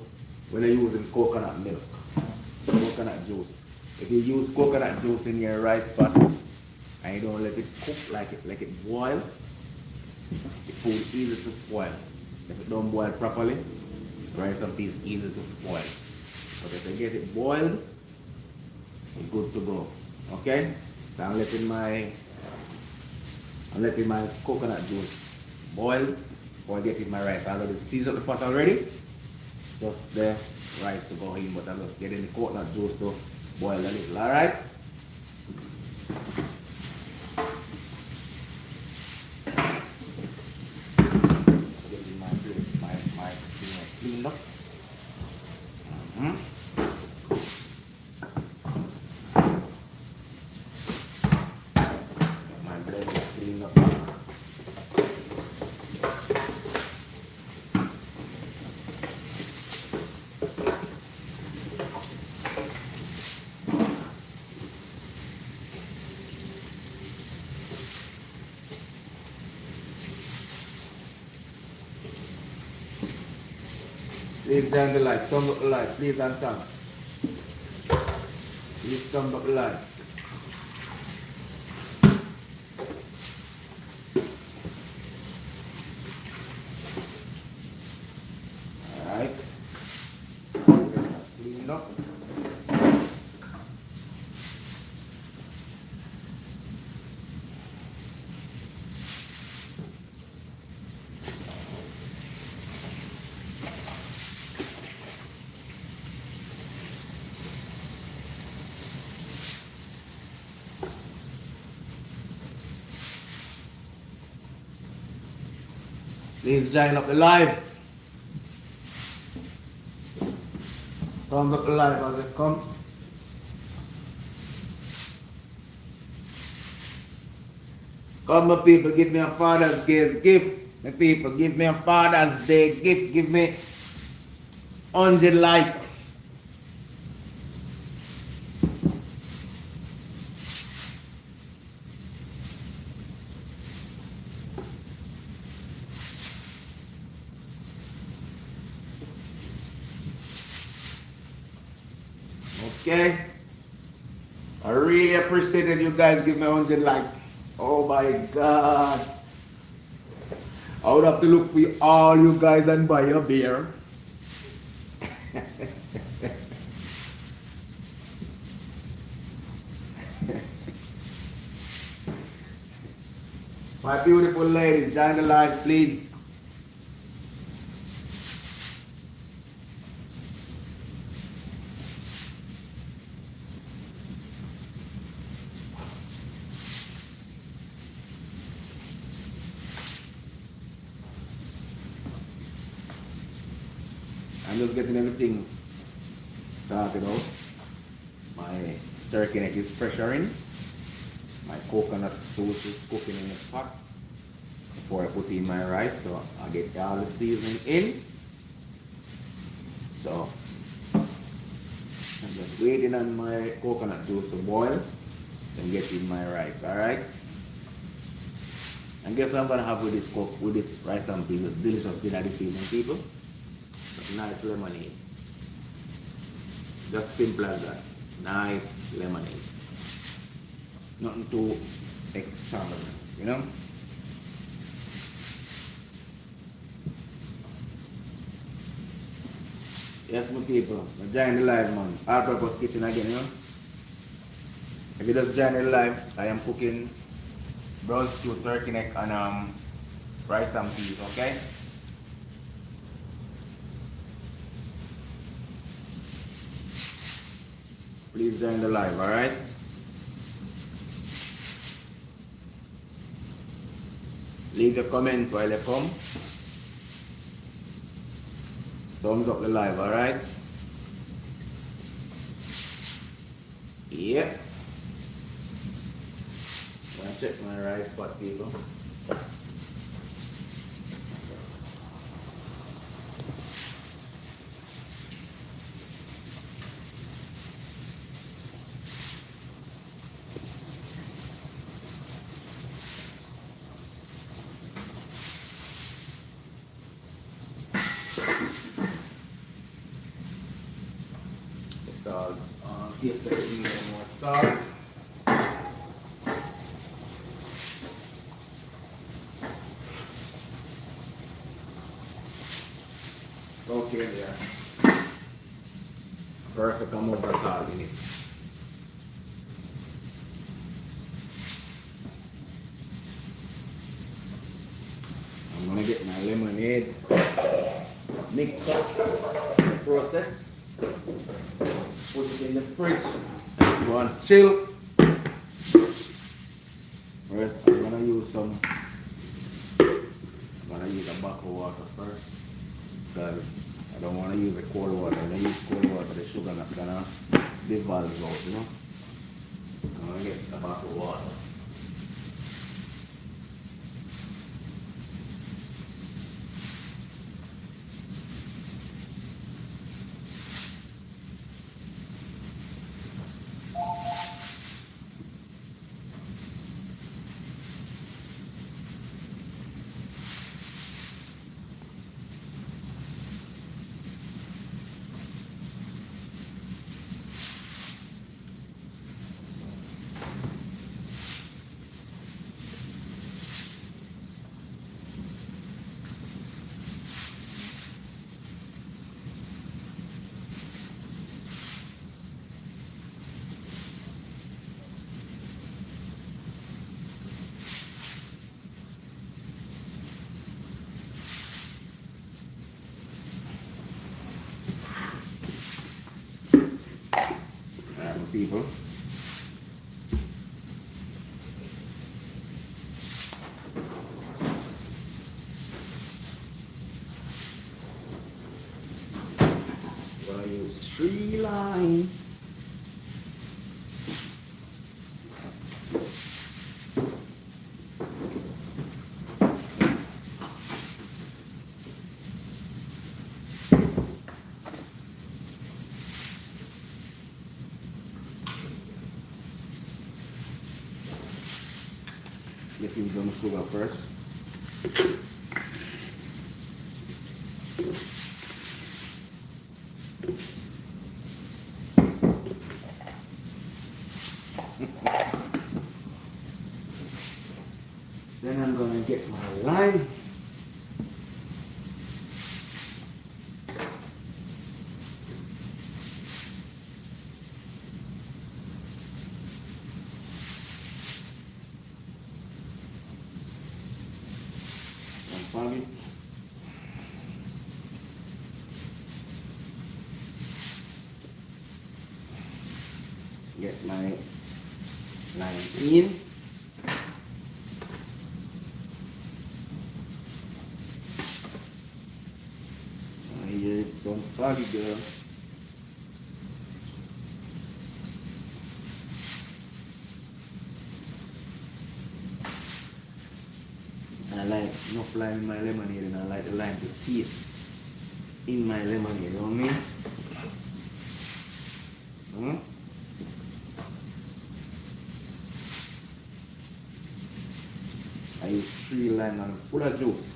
Speaker 1: when you're using coconut milk, coconut juice. If you use coconut juice in your rice pot and you don't let it cook like it boil, the food is easy to spoil. If it don't boil properly, rice and peas easy to spoil. But if you get it boiled, it's good to go. Okay? So I'm letting my coconut juice boil before I get in my rice. I already seasoned the pot already. Just the rice to go in, but I'm just getting the coconut juice to boil a little, alright? Getting my cleaned up. My blend is cleaned up. Please down the light, thumb up the light, please and thanks. Please thumb up the light. Alright. Clean it up. Please join up the live. Thumbs up the live as it comes. Come, my people, give me a Father's Day gift. My people, give me a Father's Day gift. Give me 100 likes. Okay? I really appreciate that you guys give me 100 likes. Oh my God. I would have to look for all you guys and buy a beer. My beautiful ladies, join the live, please. I'm just getting everything started out. My turkey neck is pressuring. My coconut sauce is cooking in the pot before I put in my rice, so I get all the seasoning in. So I'm just waiting on my coconut juice to boil and get in my rice. Alright? And guess what I'm gonna have with this rice and beans? It's delicious dinner this evening, people. Nice lemonade. Just simple as that. Nice lemonade. Nothing too extravagant, you know? Yes, my people. Join the live, man. All purpose kitchen again, you know? If you just join the live, I am cooking brown stew, turkey neck, and rice and peas, okay? Please join the live, alright? Leave a comment while you come. Thumbs up the live, alright? Yeah. Gonna check my rice pot, people. Give the more salt. Okay, there. Perfect amount of salt in it. I'm gonna get my lemonade mixed up process. Put it in the fridge. Go and chill. First, I'm gonna use a bottle of water first. Because I don't want to use the cold water. When I use cold water, the sugar not gonna dissolve out, you know. I'm gonna get a bottle of water. People. use 3 lime. Get in some sugar first. Then I'm gonna get my lime. Funny. Get my lime in. Here it's on foggy, girl. I like enough lime in my lemonade, and I like the lime to taste in my lemonade, you know what I mean? I use 3 lime and full of juice.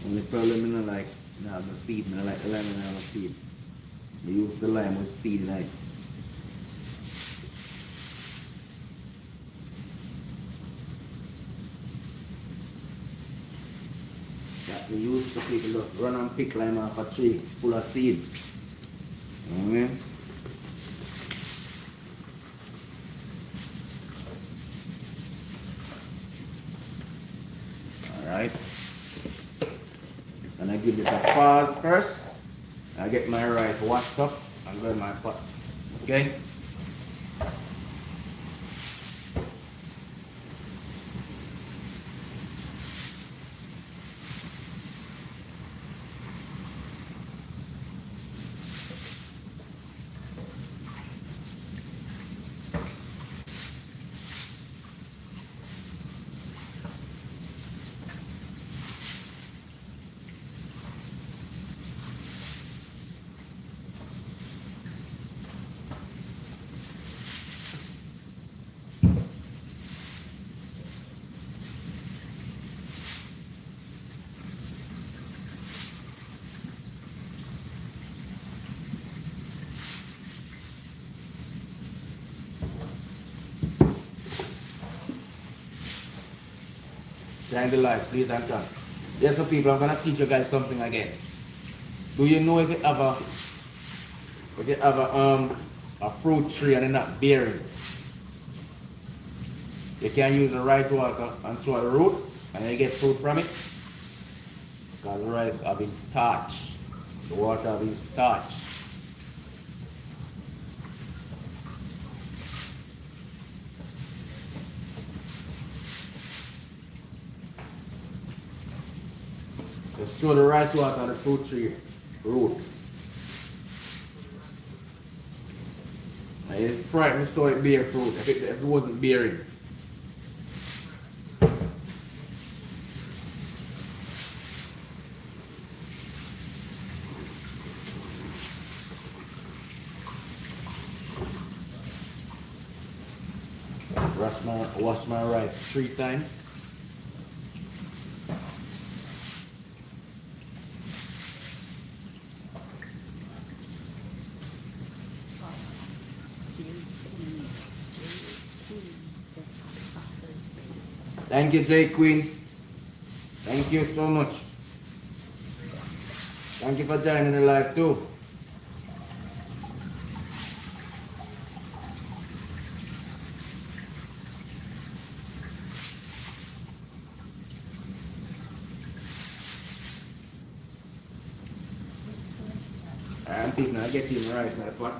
Speaker 1: Only problem I like the seed, I like the lime and the seed. I use the lime with seed like. That we use to people just run and pick lime off a tree full of seed. You know what I mean? Alright. And I give it a pause first. I get my rice washed up and go in my pot. Okay? Shine the light, please and thank. Yes, so people, I'm gonna teach you guys something again. Do you know if you have a fruit tree and it's not bearing, you can use the rice water and throw the root and you get fruit from it? Because the rice have been starched. The water have been starched. Just throw the rice water on the fruit tree root. And it's frightened me so it bear fruit if it wasn't bearing. Wash my rice 3 times. Thank you, J Queen. Thank you so much. Thank you for joining the live too. I'm thinking I get him right in that pot.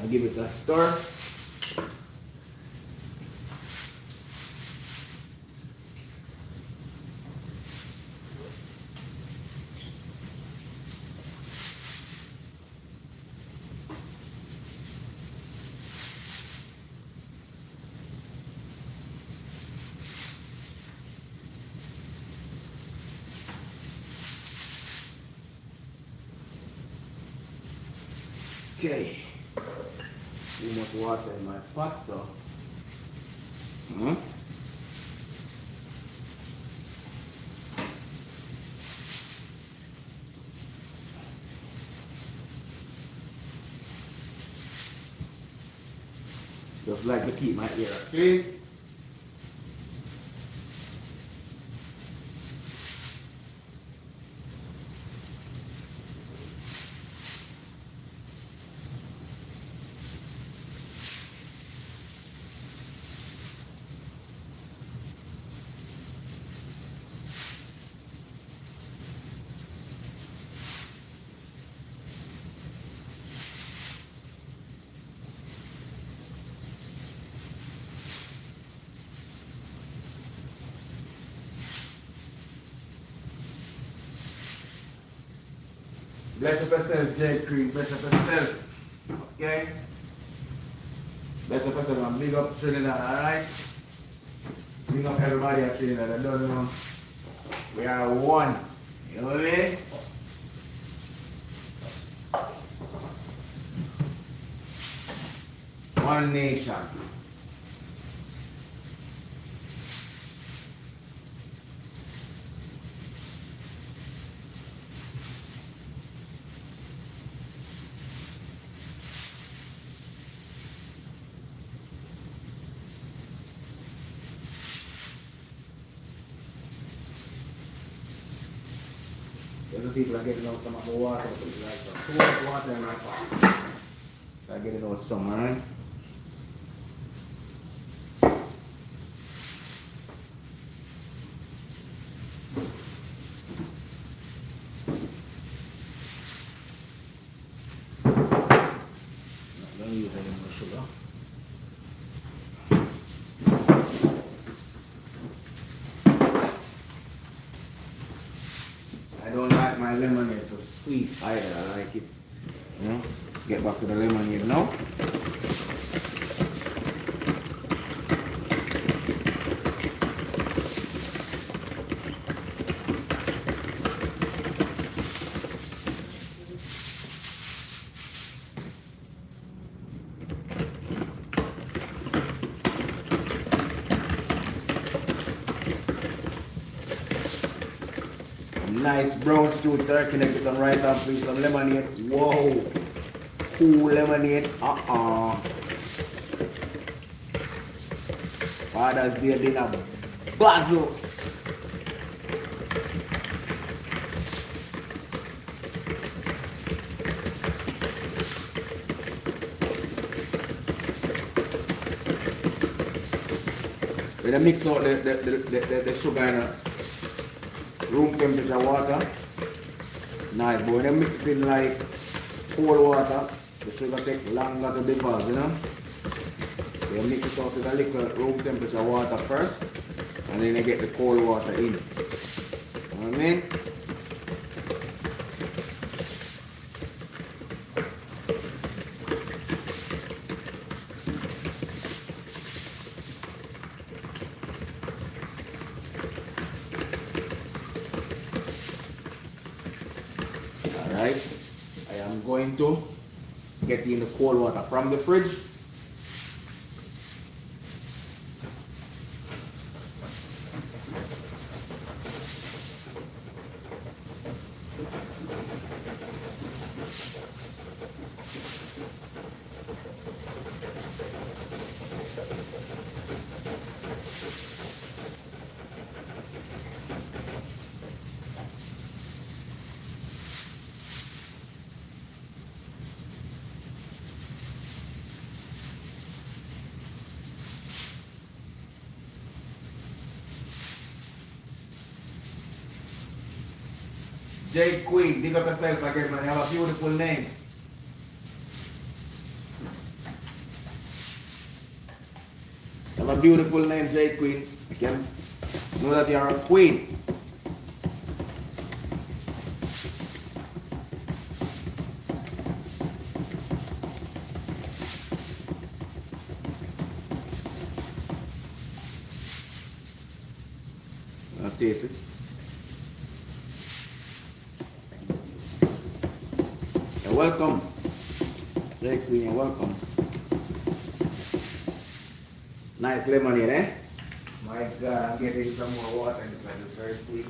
Speaker 1: I'll give it a stir. Okay. Too much water in my pot, so. Just like to keep my ear clean. Bless up yourself, J Cream. Bless up yourself. Okay? Bless up yourself and big up Trinidad, alright? Big up everybody at Trinidad. I don't know. We are one. You know what I mean? One nation. There's people are getting out some of the water, but it's like too much water in my pot. So I get it out some, alright? Not gonna use any more sugar. I don't like my lemonade so sweet either. I like it, you know. Get back to the lemonade now. Nice brown stewed turkey neck with some rice and please some lemonade. Whoa! Cool lemonade. Father's Day dinner. Basil. When I mix out the sugar in room temperature water, nice, but when you mix it in like cold water, the sugar takes longer to dissolve, you know. So you mix it out with a little room temperature water first, and then you get the cold water in. You know what I mean? Alright, I am going to get in the cold water from the fridge. Jade Queen, dig up yourself again, man. You have a beautiful name. You have a beautiful name, J Queen. You can know that you are a queen. Now taste it. You're welcome. J Queen, you're welcome. Nice lemonade, eh? My God, I'm getting some more water because it's very sweet.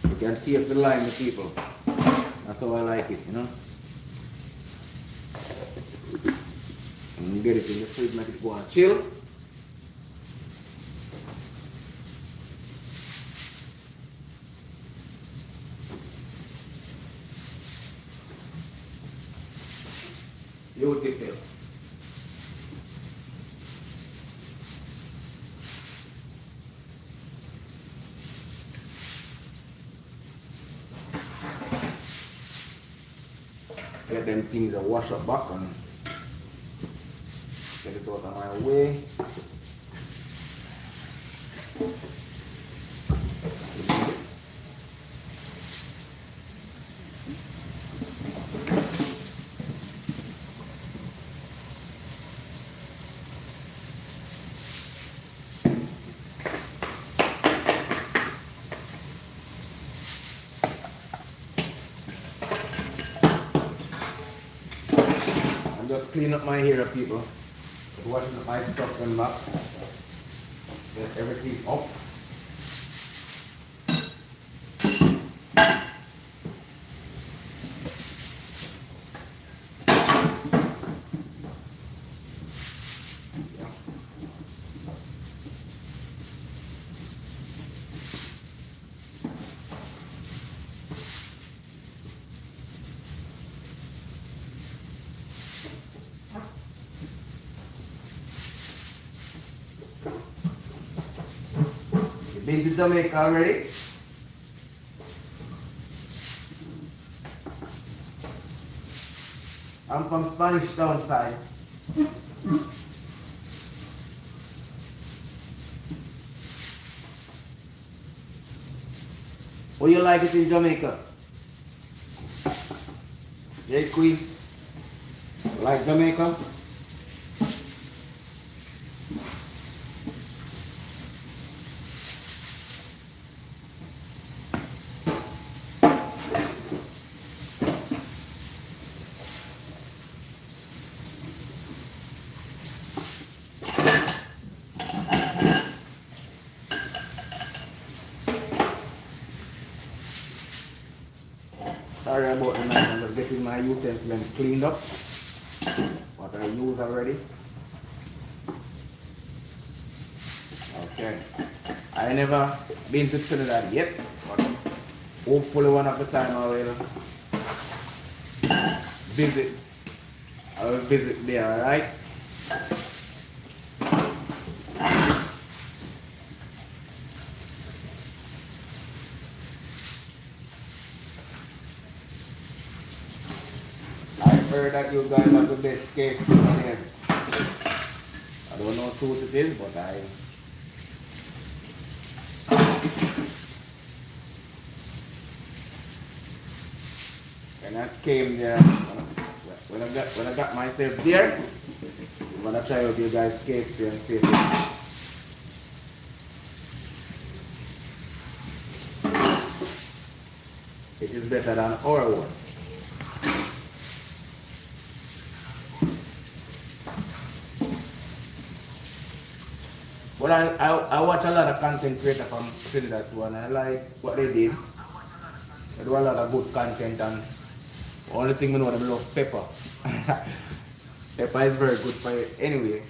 Speaker 1: You can taste the lime, the people. That's how I like it, you know. And you get it in the fridge, make it go and chill. Beautiful. Get them things that wash up back and get it out of my way. And just clean up my hair, people. Just washing up my stuff and back. Get everything up. Been to Jamaica already? I'm from Spanish Town side. How you like it in Jamaica? J Queen? Like Jamaica? Sorry about the night, I'm just getting my utensils cleaned up. What I use already. Okay. I never been to Trinidad yet, but hopefully one of the time I will visit. I will visit there, alright? I heard that you guys have the best cake in there. I don't know who it is, but when I came there, when I got myself there, I'm gonna try out you guys' cakes and see if it is better than our one. But I watch a lot of content creators from Trinidad too, and I like what they did. They do a lot of good content, and only thing we know them love pepper. Pepper is very good for you anyway.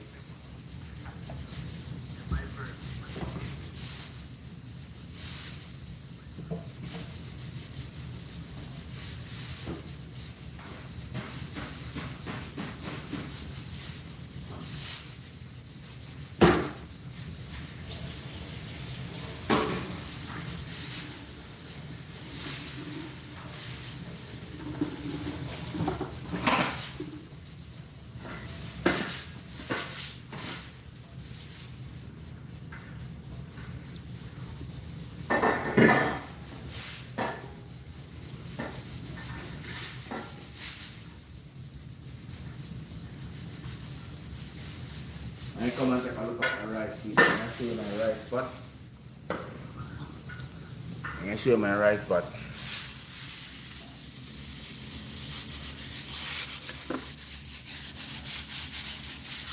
Speaker 1: you my rice pot. I'm gonna show you my rice pot.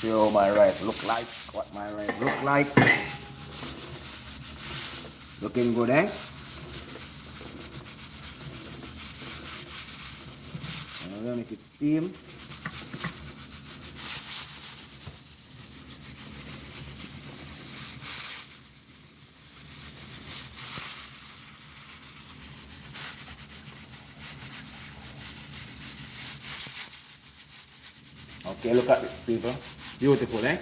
Speaker 1: Show you how my rice look like. What my rice look like. Looking good, eh? I'm gonna make it steam. Okay, look at this, people. Beautiful, eh?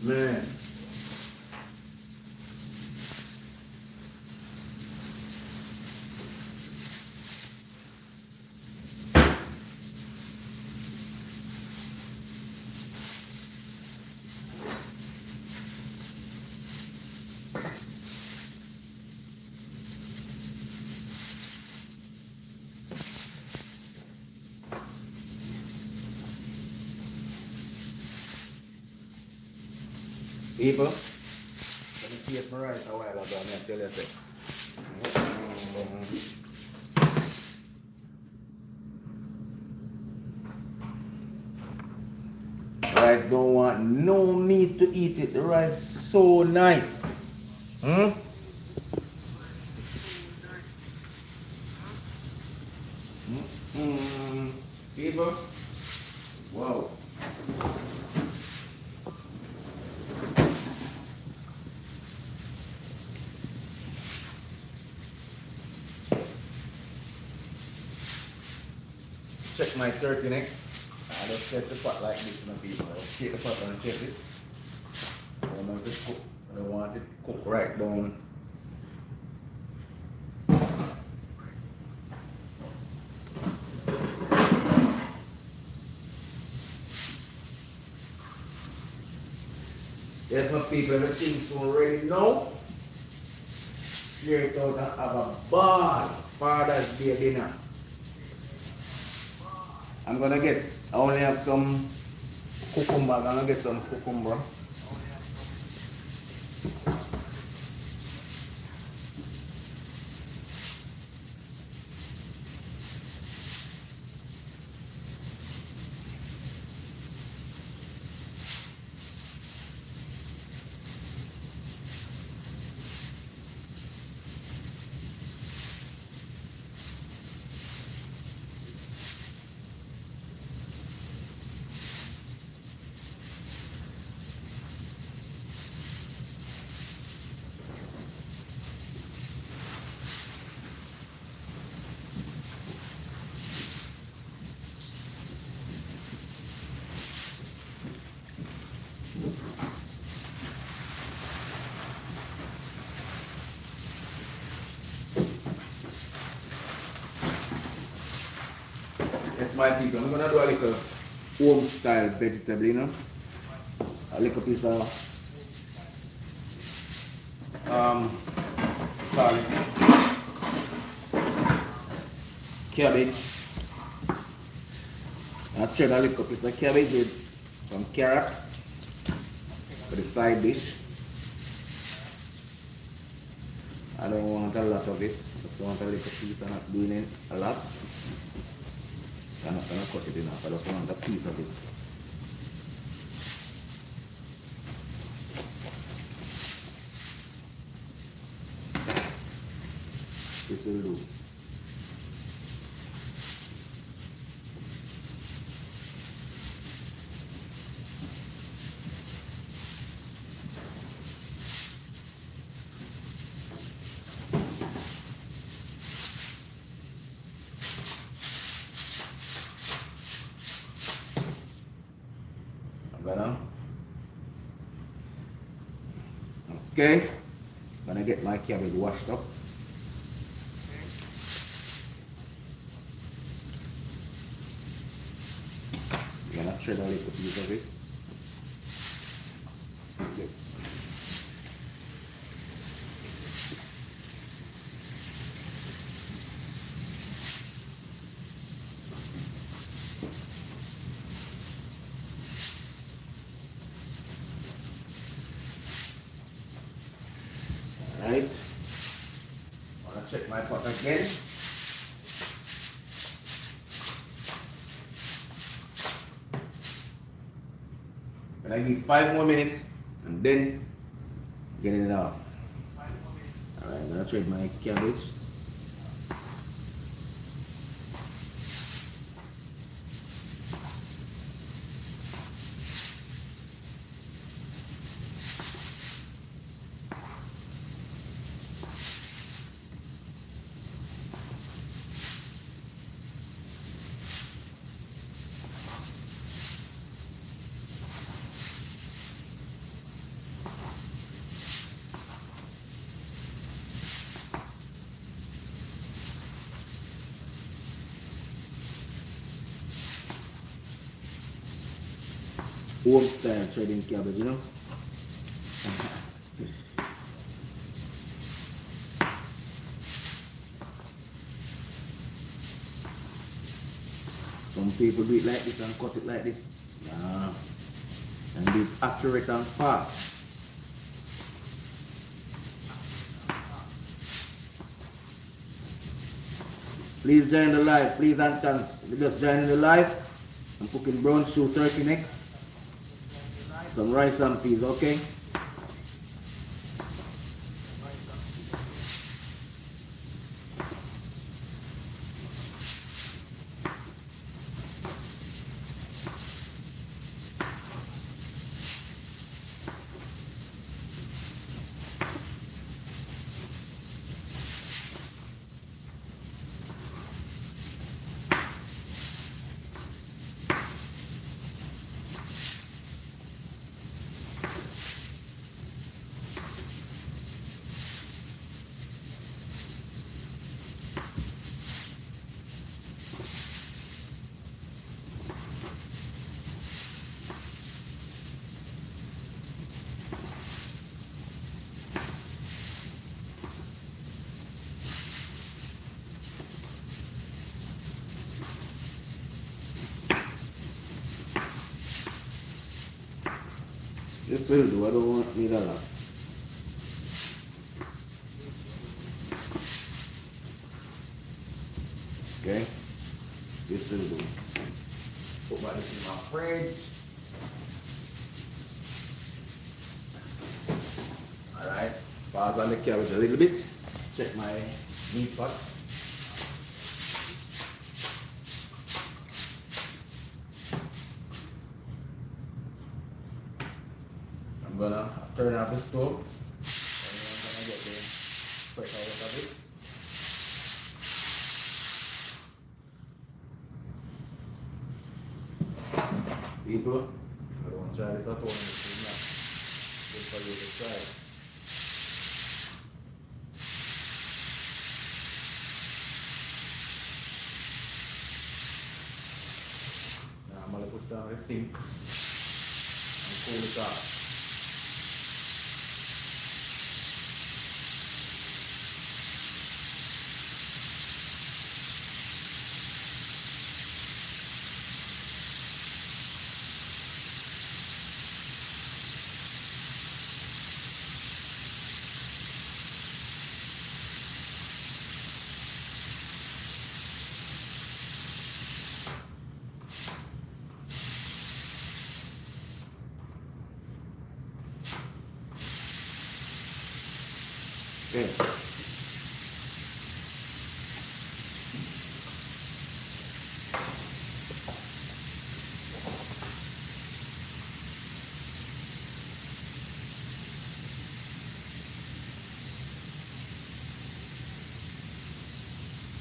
Speaker 1: Man. People, let me taste my rice a while ago, I'm tell you that. Rice don't want no meat to eat it. The rice so nice. Hmm? People, wow. Check my turkey neck. I just set the pot like this, my people. I just take the pot and check it. I don't want it to cook. I don't want it to cook right down. Yes, my people, everything's already now. Straight out and have a ball. Father's Day dinner. I'm gonna get, I only have some cucumber. I'm gonna get some cucumber. Yes, my people, I'm gonna do a little home style vegetable, you know. A little piece of garlic, cabbage. I tried a little piece of cabbage with some carrot for the side dish. I don't want a lot of it, just want a little piece. I'm not doing it a lot. I'm not gonna cut it enough, I just want a piece of it. This will do. gonna okay. Gonna get my cabbage washed up. Gonna shred a little piece of it. Okay. Alright. Wanna check my pot again. And I need 5 more minutes and then get it off. Alright, I'm gonna trade my cabbage. Home style trading cabbage, you know. Some people do it like this and cut it like this. Nah. And be accurate and fast. Please join the live, please and thanks. We just joining the live. I'm cooking brown stew turkey neck. Some rice and peas, okay? This will do, I don't need a lot. Okay, this will do. Put my this in my fridge. Alright, pause on the cabbage a little bit. Check my meat pot. I'm gonna turn off the stove and then I'm gonna get the fresh out of it. People, I don't try this at home, it's not good for you to try. Now I'm gonna put down the sink and cool it off. Okay.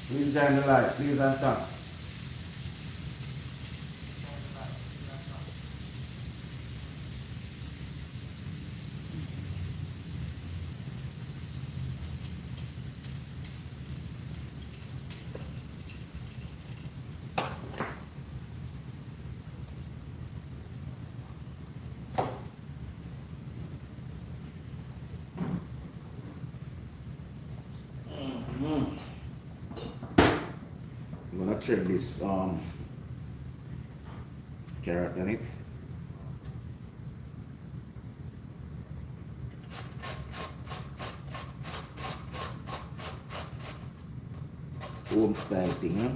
Speaker 1: Please join the live, please and thank. shred this carrot on it. Home style thing, huh?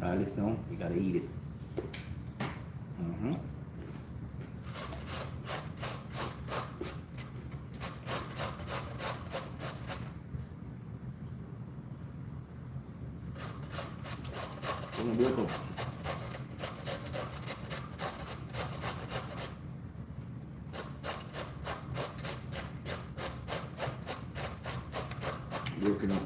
Speaker 1: All this now, you gotta eat it. Gonna break up. Breaking up.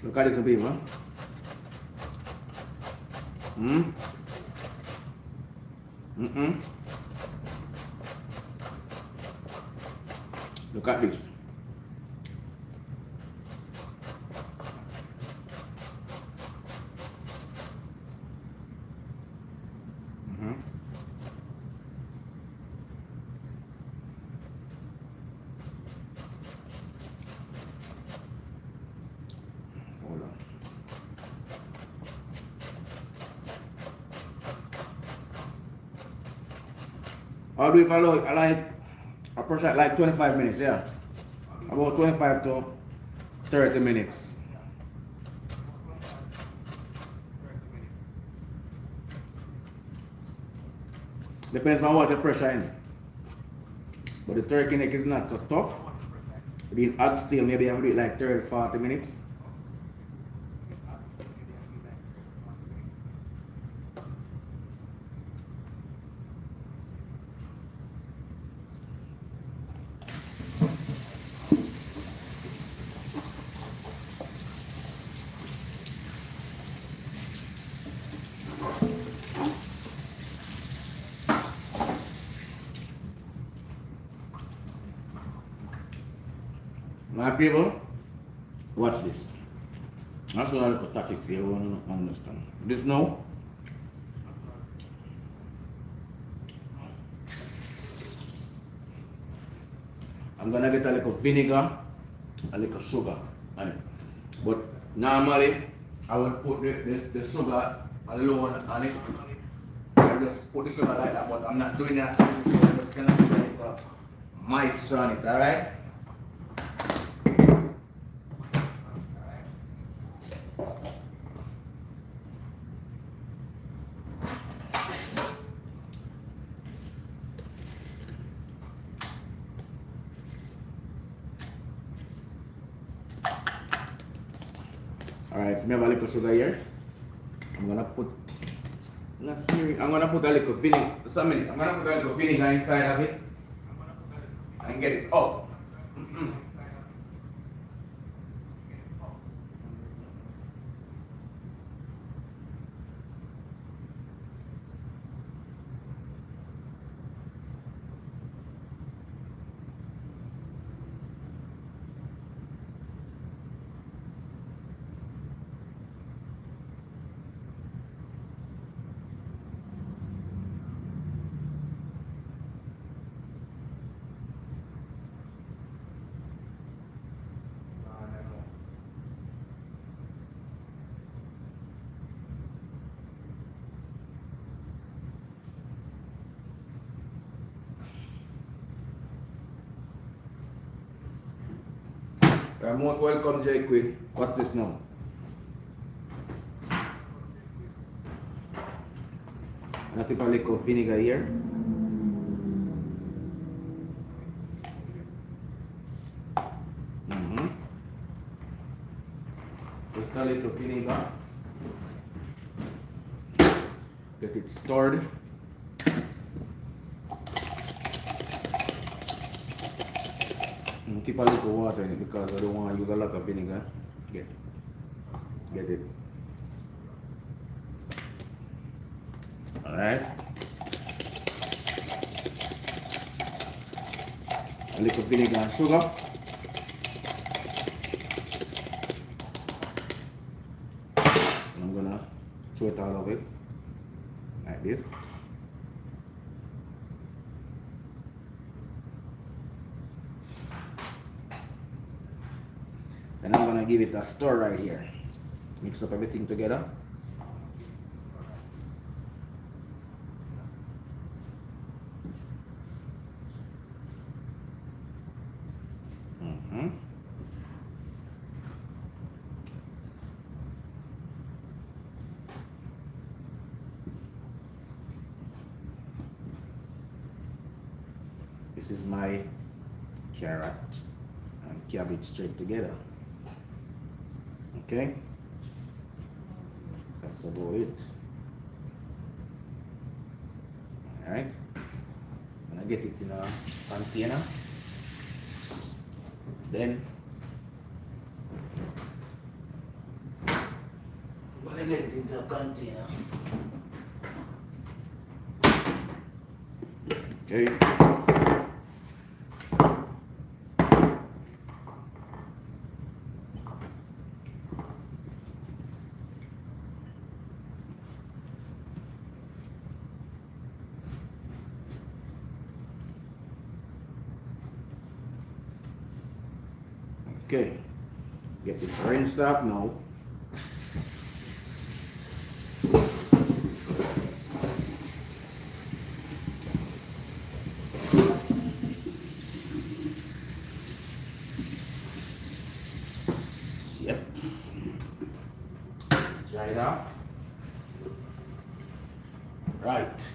Speaker 1: Look at this beef, huh? Look at this. Hold on. I'll do it for I push it like 25 minutes, yeah. About 25 to 30 minutes. Depends on what the pressure in. But the turkey neck is not so tough. The oxtail maybe I will do it like 30-40 minutes. My people, watch this. That's what I look at tactics here, I want to understand. This now, I'm gonna get a little vinegar, a little sugar on it. But normally, I would put the sugar alone on it. I just put the sugar like that, but I'm not doing that. I'm just gonna put a little moisture on it, alright? Alright, so I have a little sugar here. I'm gonna put a little vinegar. Just a minute. I'm gonna put a little vinegar inside of it and get it up. You're most welcome, J Queen. What's this now? I take a little vinegar here. Just a little vinegar. Get it stored. tip a little water in it because I don't want to use a lot of vinegar. Get it. Alright. A little vinegar and sugar. And I'm gonna throw it all of it like this. And I'm gonna give it a stir right here. Mix up everything together. This is my carrot and cabbage straight together. Okay, that's about it. All right, I'm gonna get it in a container. Then I'm gonna get it into a container. Okay. Okay, get this rinsed off now. Yep. Dry it off. Right.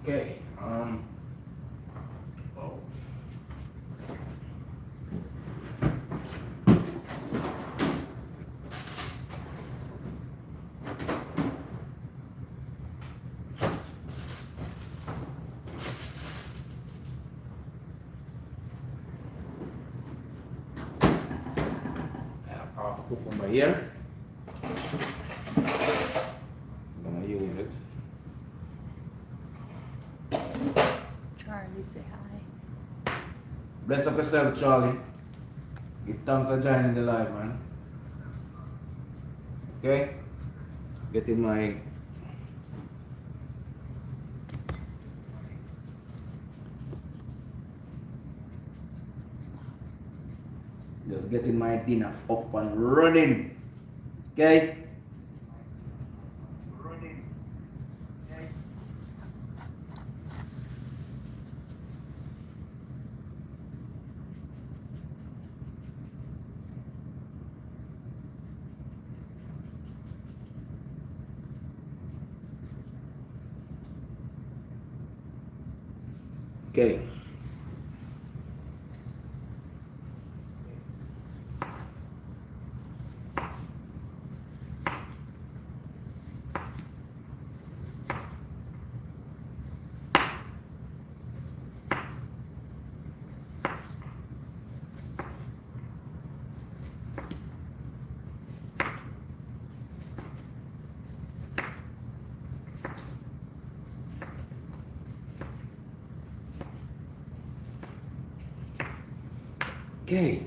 Speaker 1: Okay, oh. Half a cucumber here. I'm gonna use it.
Speaker 3: Charlie, say hi.
Speaker 1: Bless up yourself, Charlie. Give thanks for joining the live, man. Okay? Getting my just getting my dinner up and running. Okay? Okay. Okay.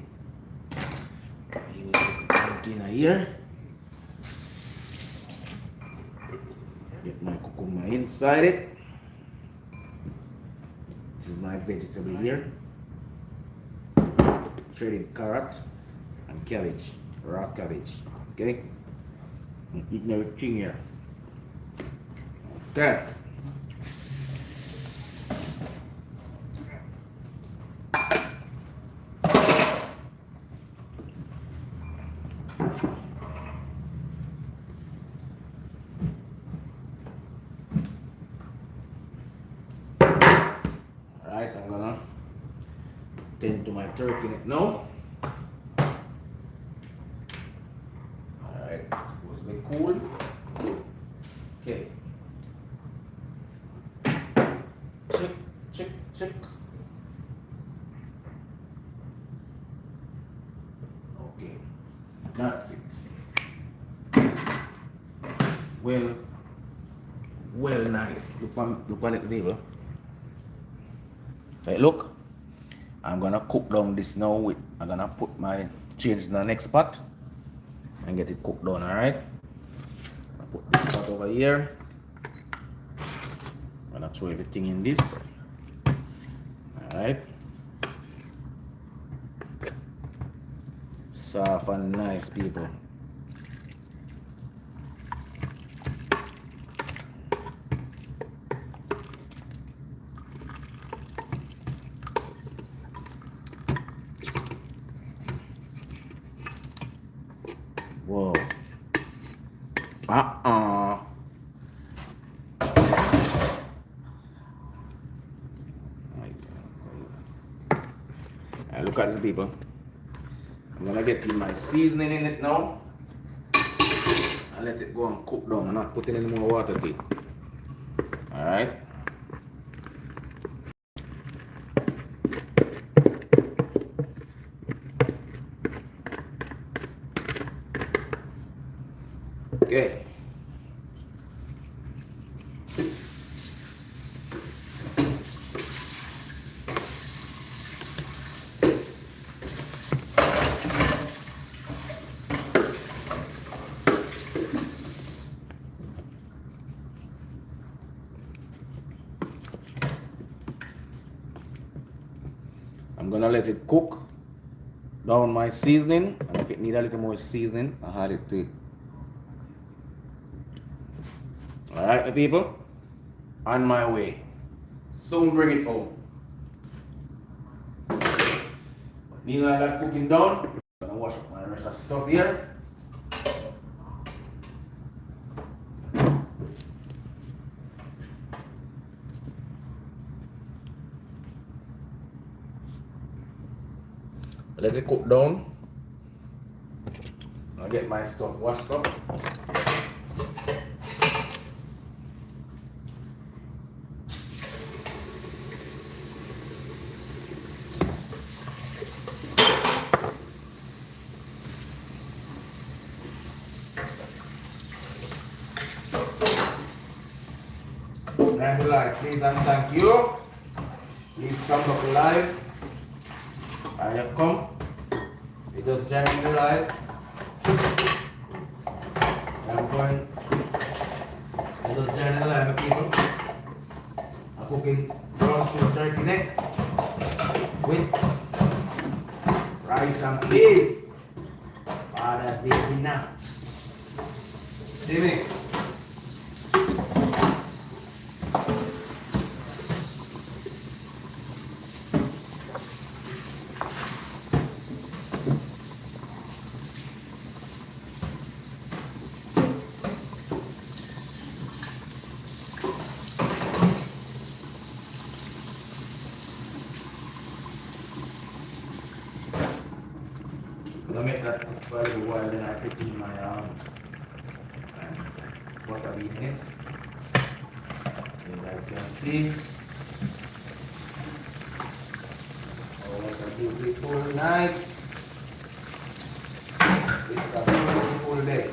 Speaker 1: Use the container here. Get my cucumber inside it. This is my vegetable here. Shredded carrot and cabbage, raw cabbage. Okay. I'm eating everything here. Okay. Alright, I'm gonna tend to my turkey now. cool. Okay. Check, check, check. Okay. That's it. Well, nice. Look on it, table. Okay, look. I'm gonna cook down this now with. I'm gonna put my change in the next pot and get it cooked down. All right. I'll put this pot over here. I'm gonna throw everything in this. All right. Soft and nice, people. Whoa. Look at this, people. I'm gonna get in my seasoning in it now and let it go and cook down. I'm not putting any more water to it. Alright. Okay. I'm gonna let it cook down my seasoning, and if it needs a little more seasoning, I'll add it to it. Alright, people, on my way. Soon bring it home. Meanwhile, that cooking down, I'm gonna wash up my rest of stuff here. Let it cook down. I'll get my stuff washed up. And like, please and thank you. Please come back live. I have come. You just join me live. I'm going. I just join the live, people. I'm cooking brown sugar turkey neck with rice and peas. Father's Day dinner. See me? I'm gonna make that cook for a little while, then I put in my butter in it. You guys can see. Oh, what a beautiful night. It's a beautiful day.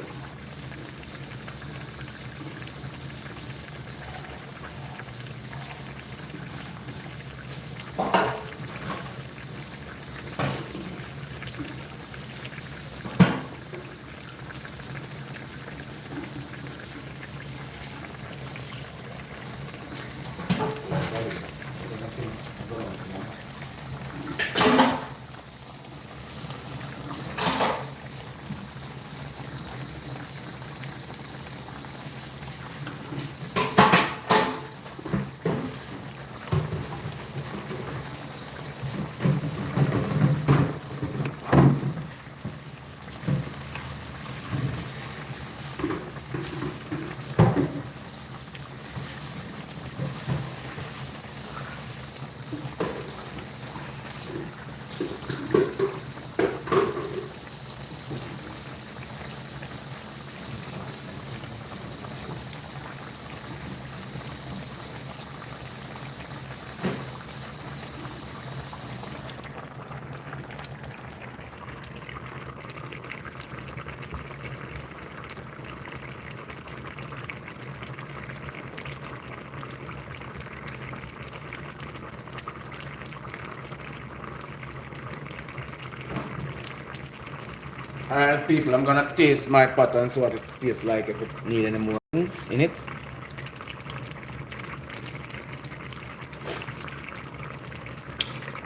Speaker 1: Alright, people, I'm gonna taste my pot and see what it tastes like, if it need any more things in it.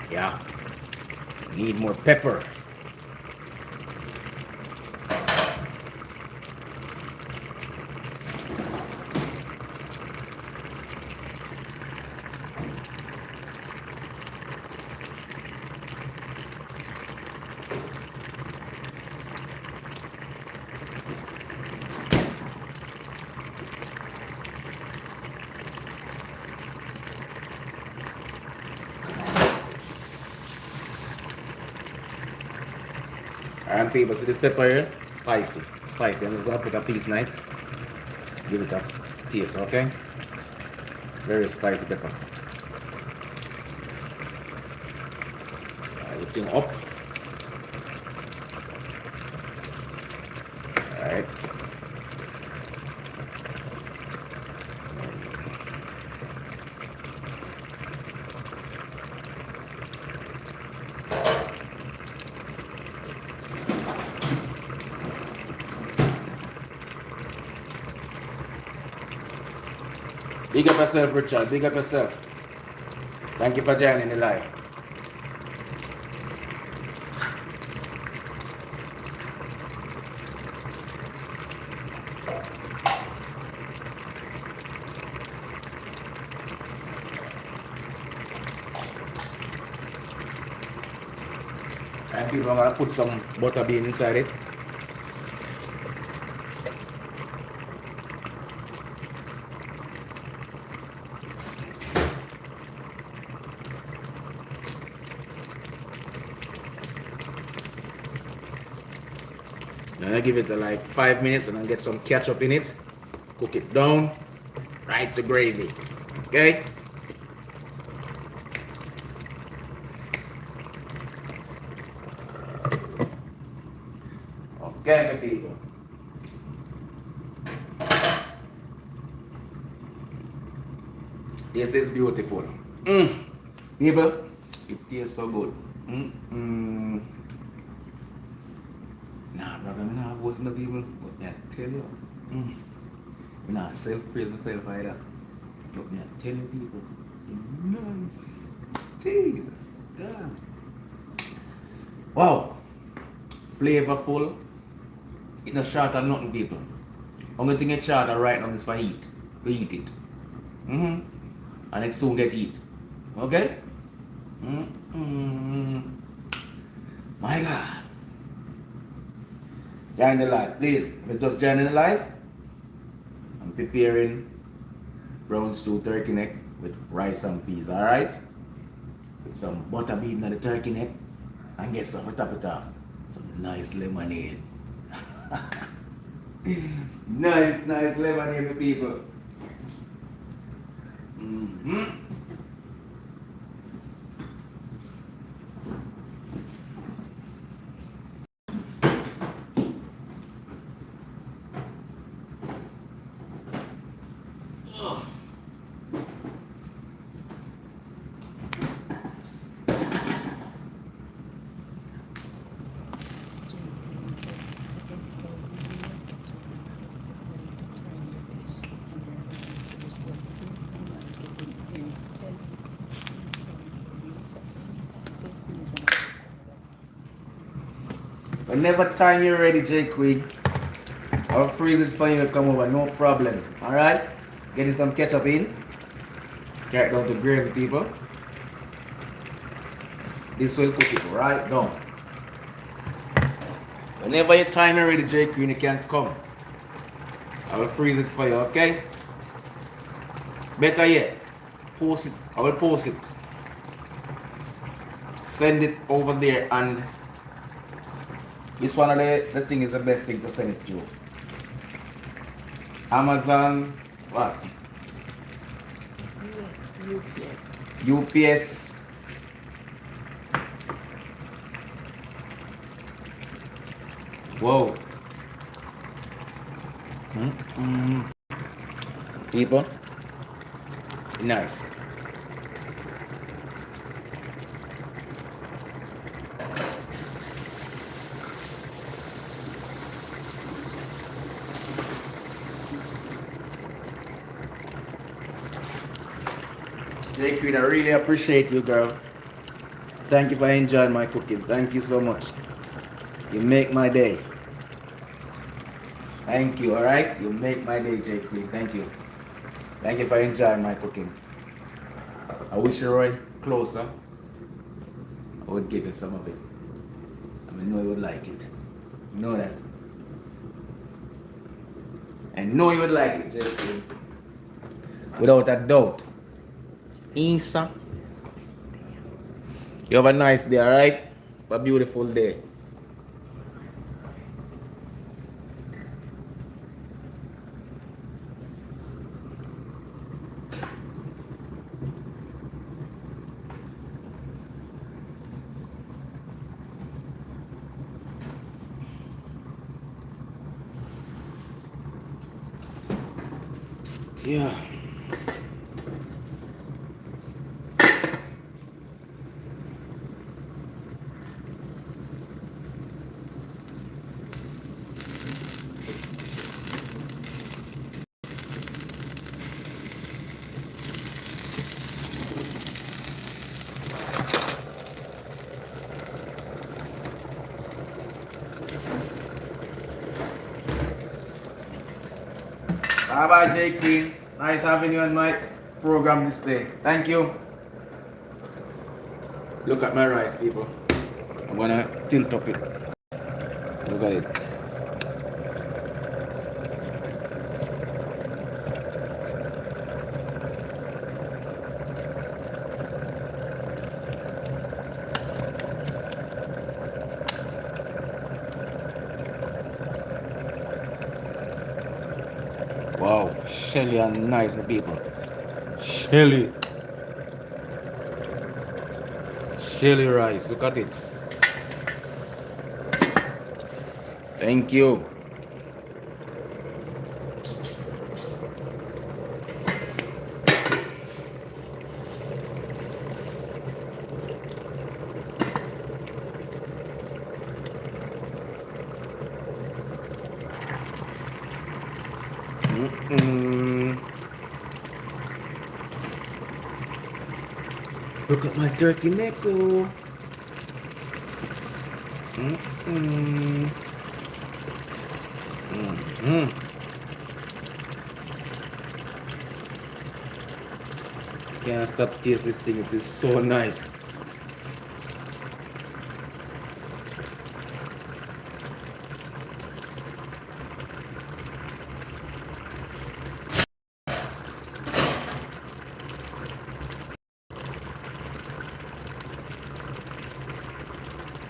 Speaker 1: Yeah, need more pepper. And people, see this pepper here? Spicy. Spicy. I'm just gonna put a piece in it. Give it a taste, okay? Very spicy pepper. Everything up. Alright. Big up yourself, Richard. Big up yourself. Thank you for joining the live. And people, I'm gonna put some butter bean inside it. And I give it like 5 minutes and then get some ketchup in it. Cook it down. Right to gravy. Okay? Okay, my people. This is beautiful. People, it tastes so good. Nah, brother, I'm not wasn't not even, but I tell you. I'm not self-praise myself either. But I tell you, people, it's nice. Jesus, God. Wow. Flavorful. It's not short of nothing, people. Only thing it's short of right now is for heat. We eat it. And it soon get eat. Okay? My God. Join the live, please. If you just join in the live, I'm preparing brown stew turkey neck with rice and peas, alright? With some butter bean on the turkey neck. And get some top it off. Some nice lemonade. nice lemonade, people. Whenever time you're ready, J Queen, I'll freeze it for you to come over, no problem. Alright? Getting some ketchup in. Carry it down to gravy, people. This will cook it right down. Whenever your time you're ready, J Queen, you can come. I will freeze it for you, okay? Better yet, post it. I will post it. Send it over there, and this one of the thing is the best thing to send it to. Amazon, what? UPS. Whoa. People. Nice. J Queen, I really appreciate you, girl. Thank you for enjoying my cooking. Thank you so much. You make my day. Thank you, alright? You make my day, J Queen. Thank you. Thank you for enjoying my cooking. I wish you were closer. I would give you some of it. I know you would like it. Know that. I know you would like it, J Queen. Without a doubt. Isa. You have a nice day, alright? A beautiful day. Yeah. Bye bye, J Queen. Nice having you on my program this day. Thank you. Look at my rice, people. I'm gonna tilt up it. Look at it. Wow, Shelly and nice people. Shelly. Shelly rice. Look at it. Thank you. Look at my turkey neko. Can't stop taste this thing. It is so nice.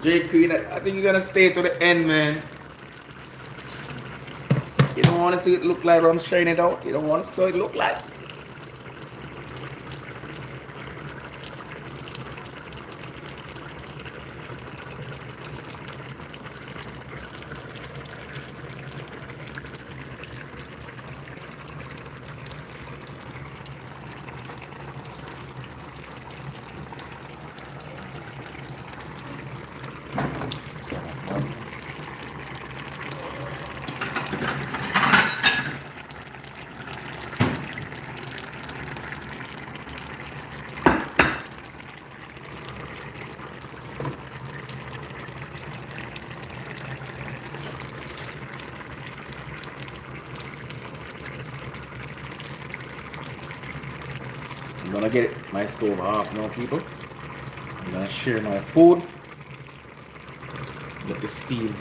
Speaker 1: J Queen, I think you're gonna stay to the end, man. You don't want to see it look like I'm sharing it out. You don't want to see it look like. I'm gonna get my stove off now, people. I'm gonna share my food. Get the steam.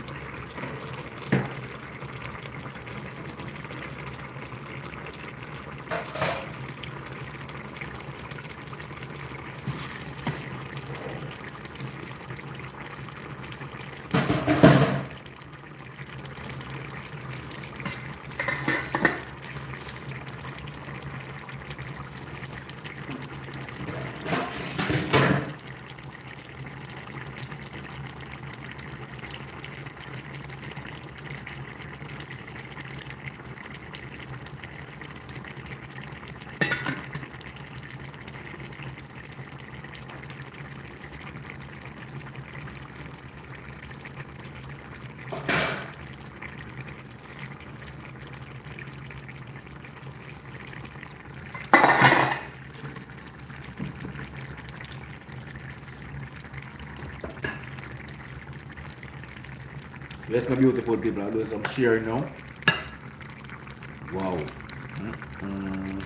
Speaker 1: Yes, my beautiful people, I'll do some sharing now. Wow. Mm-mm.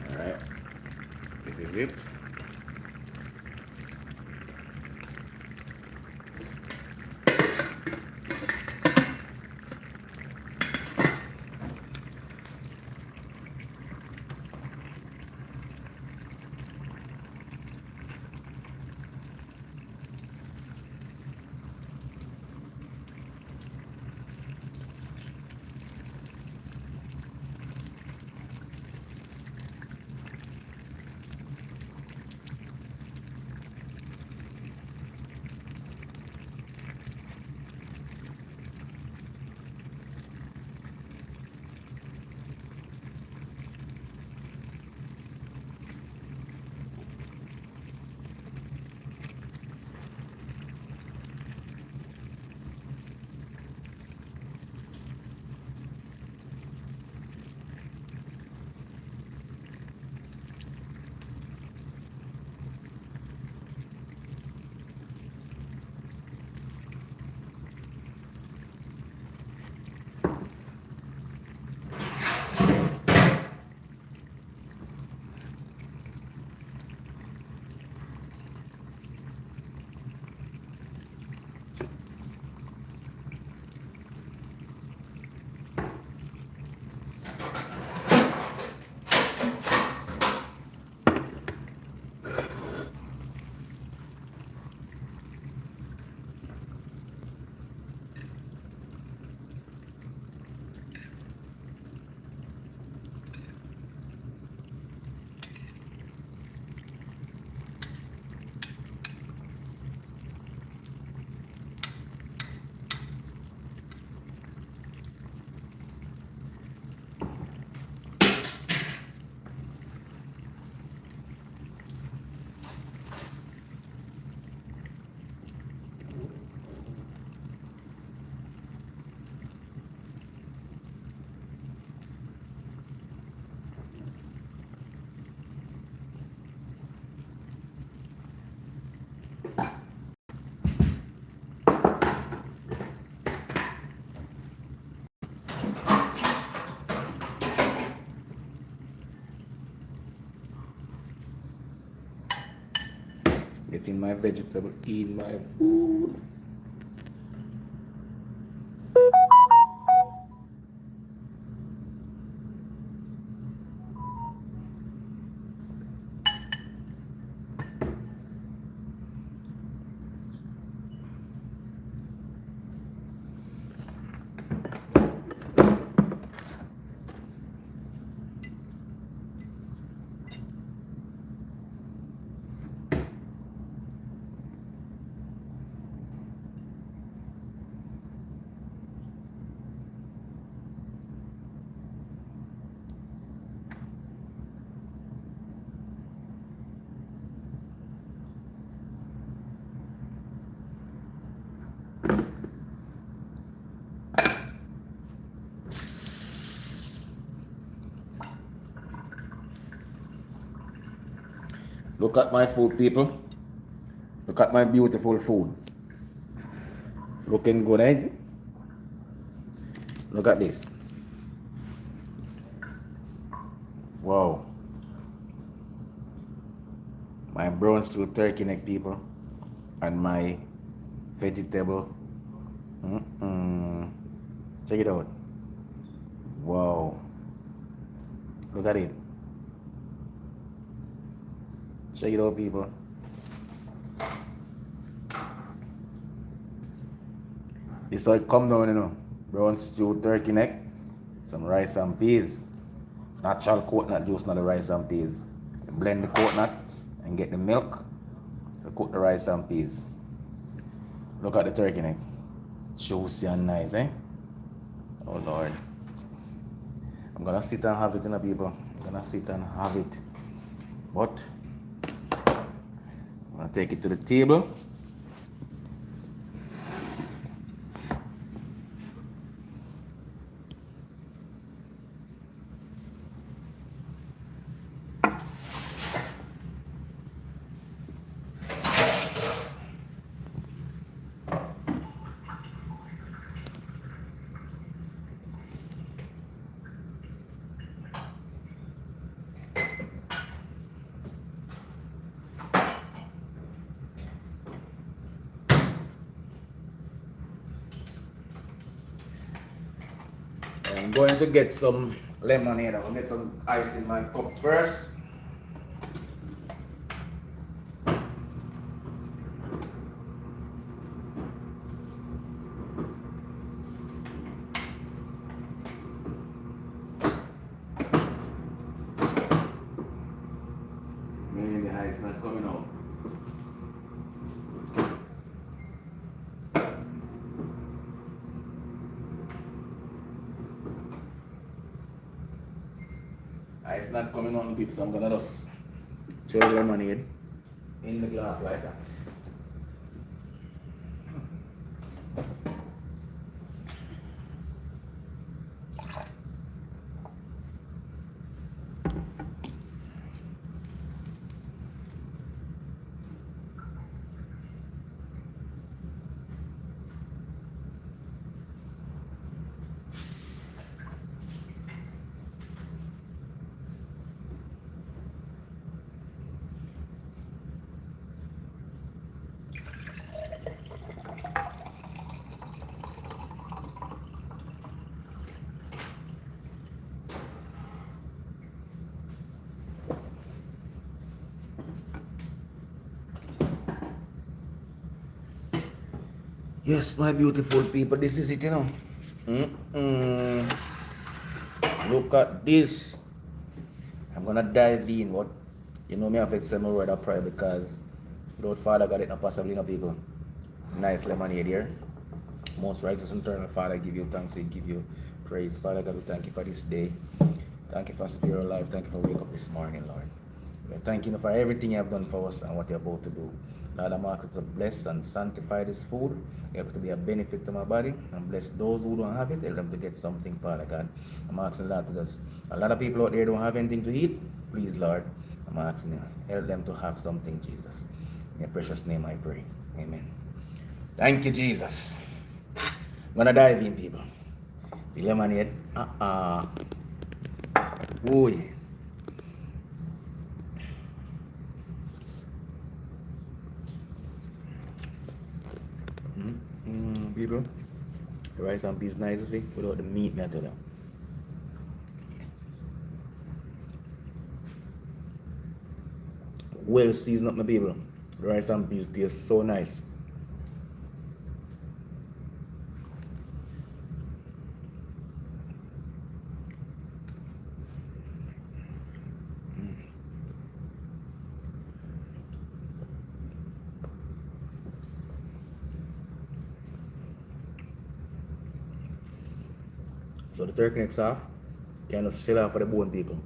Speaker 1: All right. This is it. Getting my vegetable in my food. Look at my food, people. Look at my beautiful food. Looking good, eh? Look at this. Wow. My brown stew turkey neck, people. And my vegetable. Check it out. Wow. Look at it. Check it out, people. This is how it comes down, you know. Brown stew turkey neck. Some rice and peas. Natural coconut juice, not the rice and peas. You blend the coconut and get the milk to cook the rice and peas. Look at the turkey neck. Juicy and nice, eh? Oh Lord. gonna sit and have it, you know, people. I'm gonna sit and have it. But I'm gonna take it to the table. I'm going to get some lemonade. I'm gonna get some ice in my cup first. Man, the ice not coming out. Ice not coming out, people, so I'm gonna just throw the lemonade in the glass like that. Yes, my beautiful people, this is it, you know. Look at this. I'm gonna dive in. What? You know me, I've said my word of prayer because without Father God, it not possibly, no people. Nice lemonade here. Most righteous and eternal Father, give you thanks, we give you praise. Father God, we thank you for this day. Thank you for spirit of life. Thank you for wake up this morning, Lord. We thank you for everything you have done for us and what you're about to do. Lord, I'm asking to bless and sanctify this food. Help it to be a benefit to my body. And bless those who don't have it. Help them to get something, Father God. I'm asking Lord to just, a lot of people out there don't have anything to eat. Please, Lord, I'm asking you, help them to have something, Jesus. In your precious name I pray. Amen. Thank you, Jesus. I'm gonna dive in, people. See lemonade. Oh yeah. People, the rice and peas nice, you see, without the meat, me I tell you. Well seasoned up, my people. The rice and peas taste so nice. So the turkey neck's off, kind of shell off for the bone, people.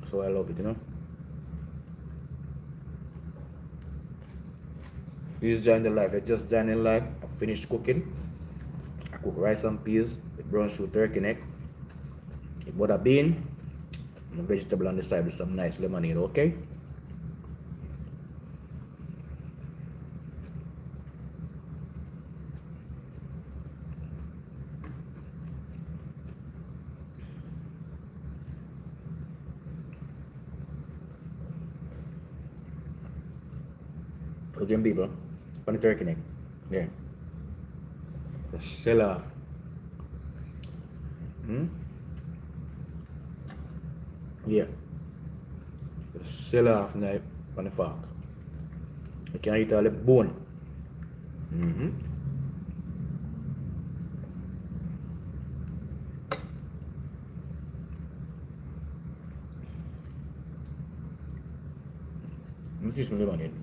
Speaker 1: So I love it, you know. Please join the live. I just joined in live. I finished cooking. I cook rice and peas with brown sugar turkey neck, with butter bean, and a vegetable on the side with some nice lemonade, okay? Again, people, on the turkey neck. There. Just shell off. Yeah. Just shell off knife on the fork. You can eat all the bone. This is lemonade.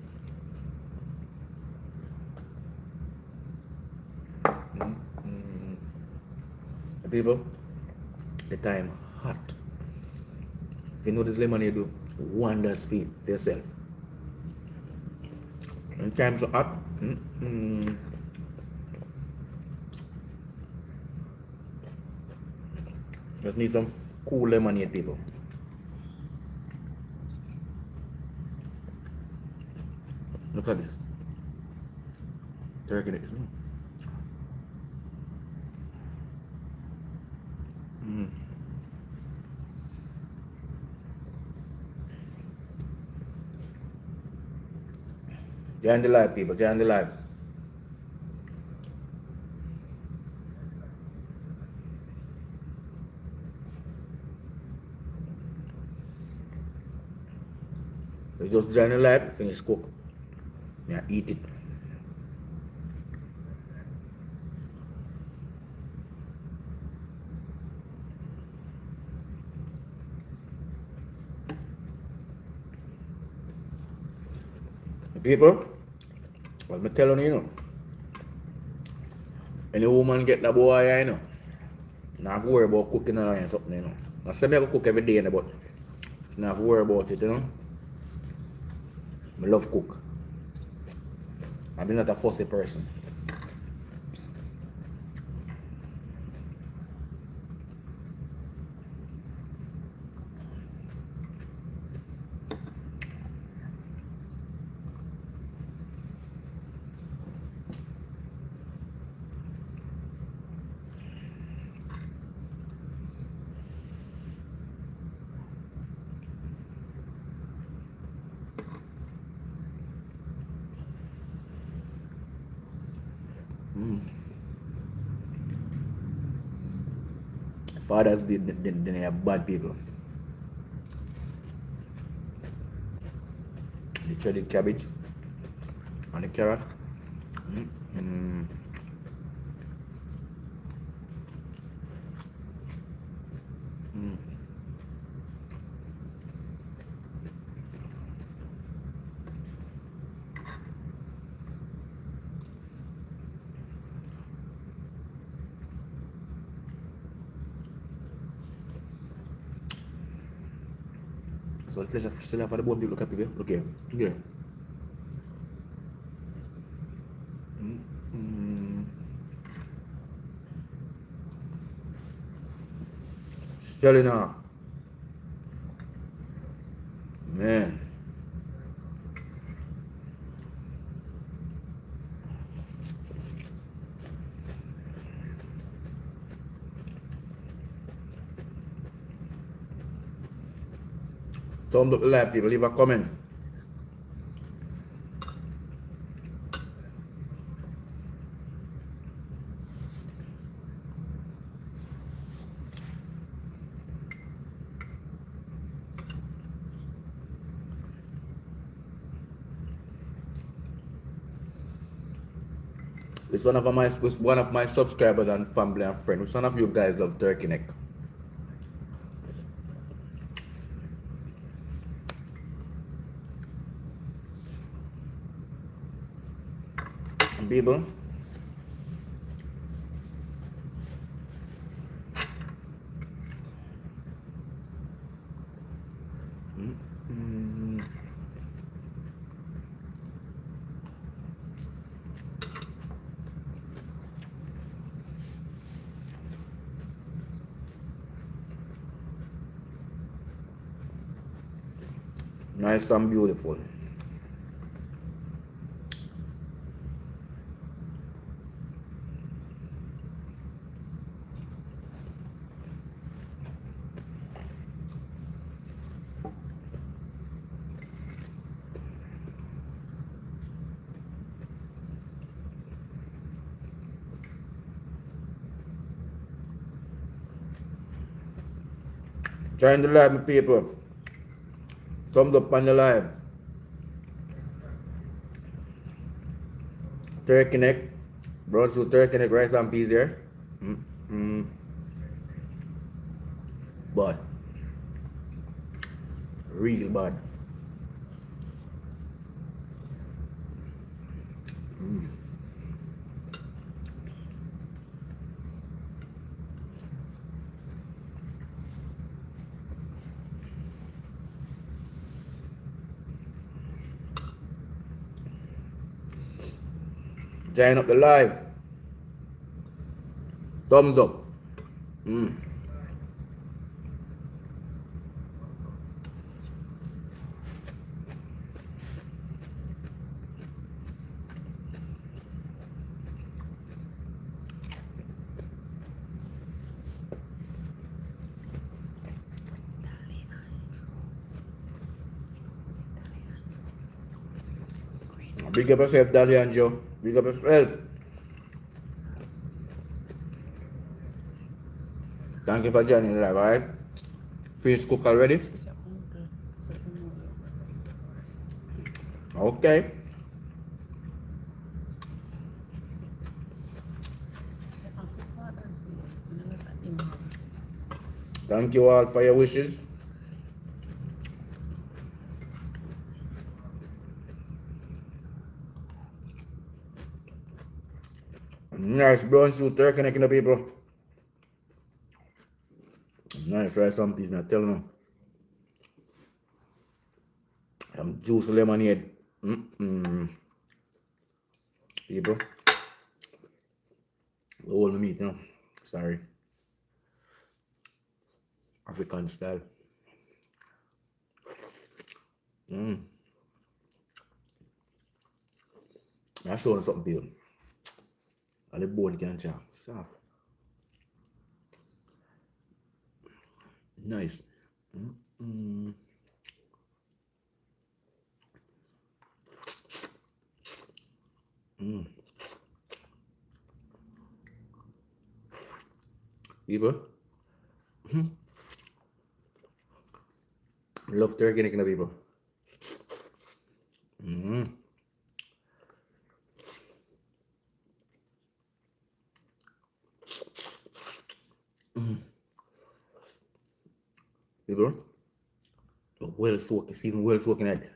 Speaker 1: People, The time hot. You know this lemonade do wonders for yourself. When times so hot, just need some cool lemonade, people. Look at this. Turkey neck, isn't it? Join the live, people. Join the live. We just join the live, finish cook. Yeah, eat it. People, what me telling you, any woman get that boy, not have to worry about cooking or something, I say me I go cook every day, but not have to worry about it, I love cook. I'm not a fussy person. Fathers they have bad people. They try the cabbage and the carrot. So the flesh still have the bone people. Look at people. Look here. Look here. Shelling off. Man. Thumbs up the live, people. Leave a comment. It's one of my subscribers and family and friends. Which one of you guys love turkey neck? People. Nice and beautiful. Join the live, people. Thumbs up on the live. Turkey neck. Bros with turkey neck, rice and peas here. Bad. Real bad. Join up the live. Thumbs up. Big up yourself, Daddy and Joe. Big up yourself. Thank you for joining the live, alright? Finished cook already?
Speaker 3: She's your uncle, so you know you.
Speaker 1: Okay.
Speaker 3: She happy Father's Day. You know, look at him.
Speaker 1: Thank you all for your wishes. Nice brown suit turkey neck in the people. Nice rice some peas, not telling them. Some juice lemonade. People. Hold the meat, you know. Sorry. African style. I'll show you something, people. And the bone can chop. Soft. Nice. People. Love turkey neck in the people. People. Well soaking, seasoned well soaking egg.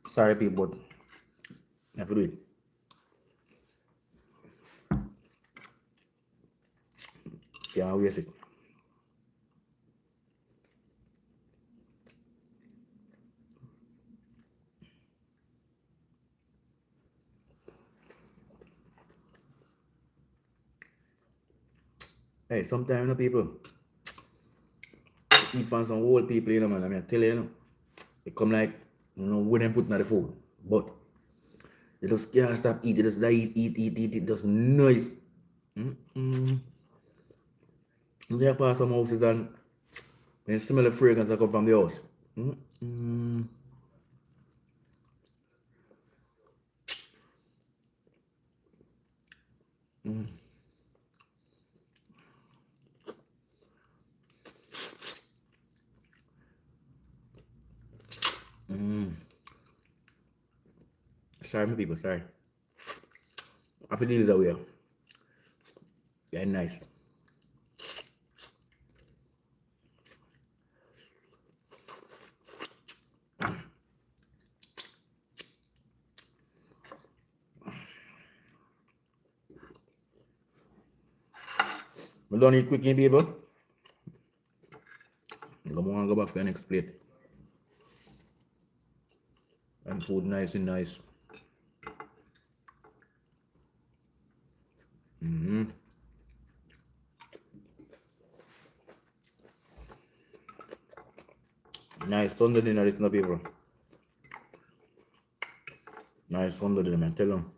Speaker 1: Sorry people, but I have to do it. Can't waste it. Hey, sometimes, you know, people eat from some old people, you know, man. I mean, I tell you, you know, it come like, you know, when they put in the food. But they just can't stop eating. They just like eat. Just nice. They pass some houses and when you smell the fragrance that come from the house. Sorry, my people, sorry. I feel this away. Yeah, nice. We don't eat quickly, people. Come on, go back to the next plate. And food nice and nice. Nice Sunday dinner, it's no people. Nice Sunday dinner, man. Tell them.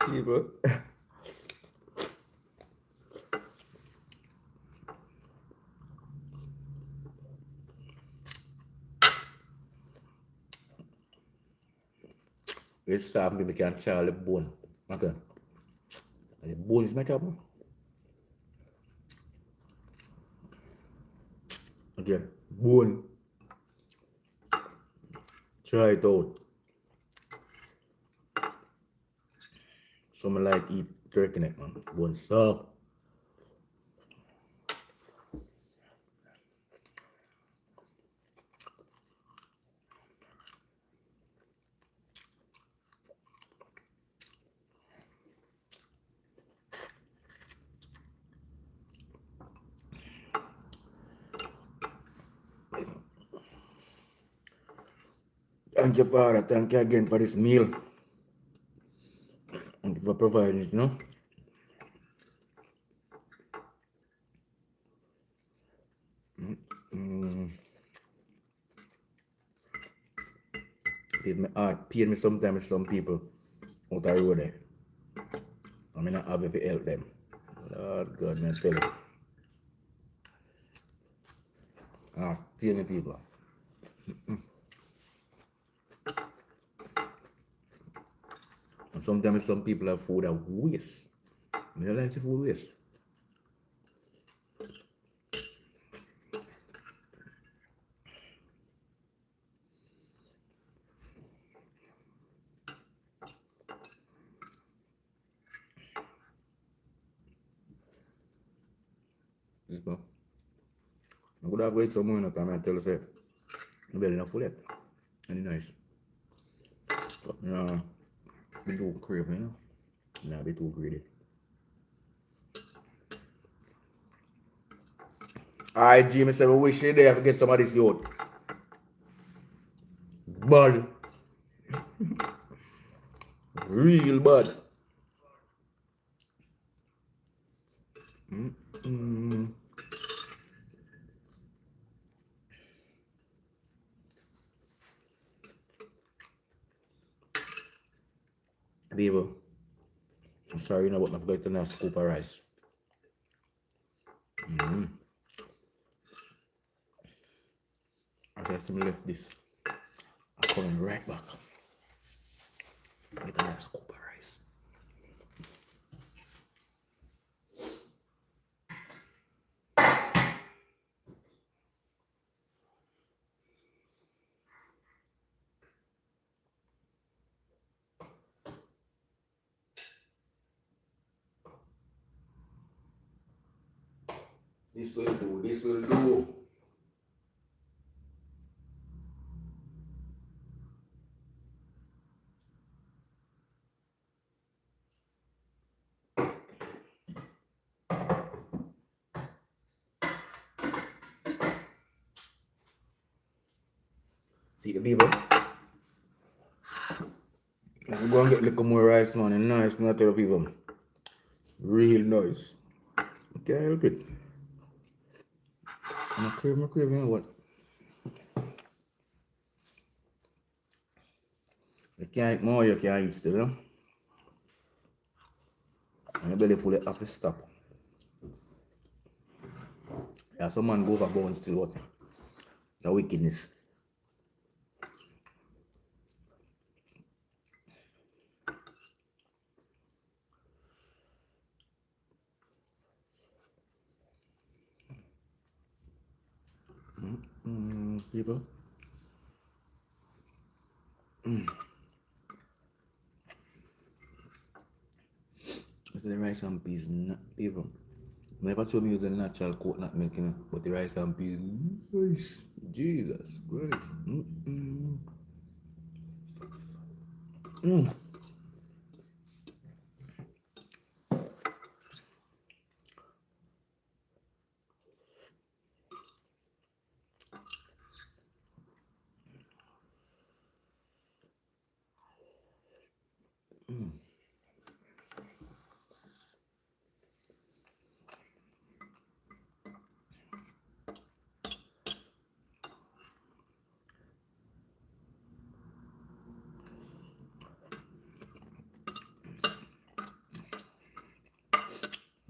Speaker 1: People. It's something we can share the bone. Okay. The bone is my trouble. Again, bone. Try it out. Some like eat turkey neck, man. Bone soft. Thank you, Father. Thank you again for this meal. Thank you for providing it, you know. Pain me sometimes with some people out the road there. I mean, I have to help them. Lord God, man, tell you. Pain me people. And sometimes some people have food that waste. You realize the food waste. Yes, bro. I could have waited some more time and tell you, say, I'm belly not full yet. And it's nice. But, you know, be too crave, you know. Nah, be too greedy. Alright, Jimmy said, we wish you there to get some of this youth. Bad. Real bad. People, I'm sorry, you know what, I'm going to nice scoop of rice. I just left this. I'm coming right back. Get a nice scoop of rice. This will do, this will do. See the people? I'm going to get a little more rice, man. And nice, not the people. Real nice. Can't help it. I'm craving, you know what? You can't eat more, you can't eat still, you know? And your belly full of half stop. Yeah, some man go overboard still, what? The wickedness. People. So the rice and peas, people. Never told me use the natural coconut milk, you know, but the rice and peas, nice. Jesus Christ.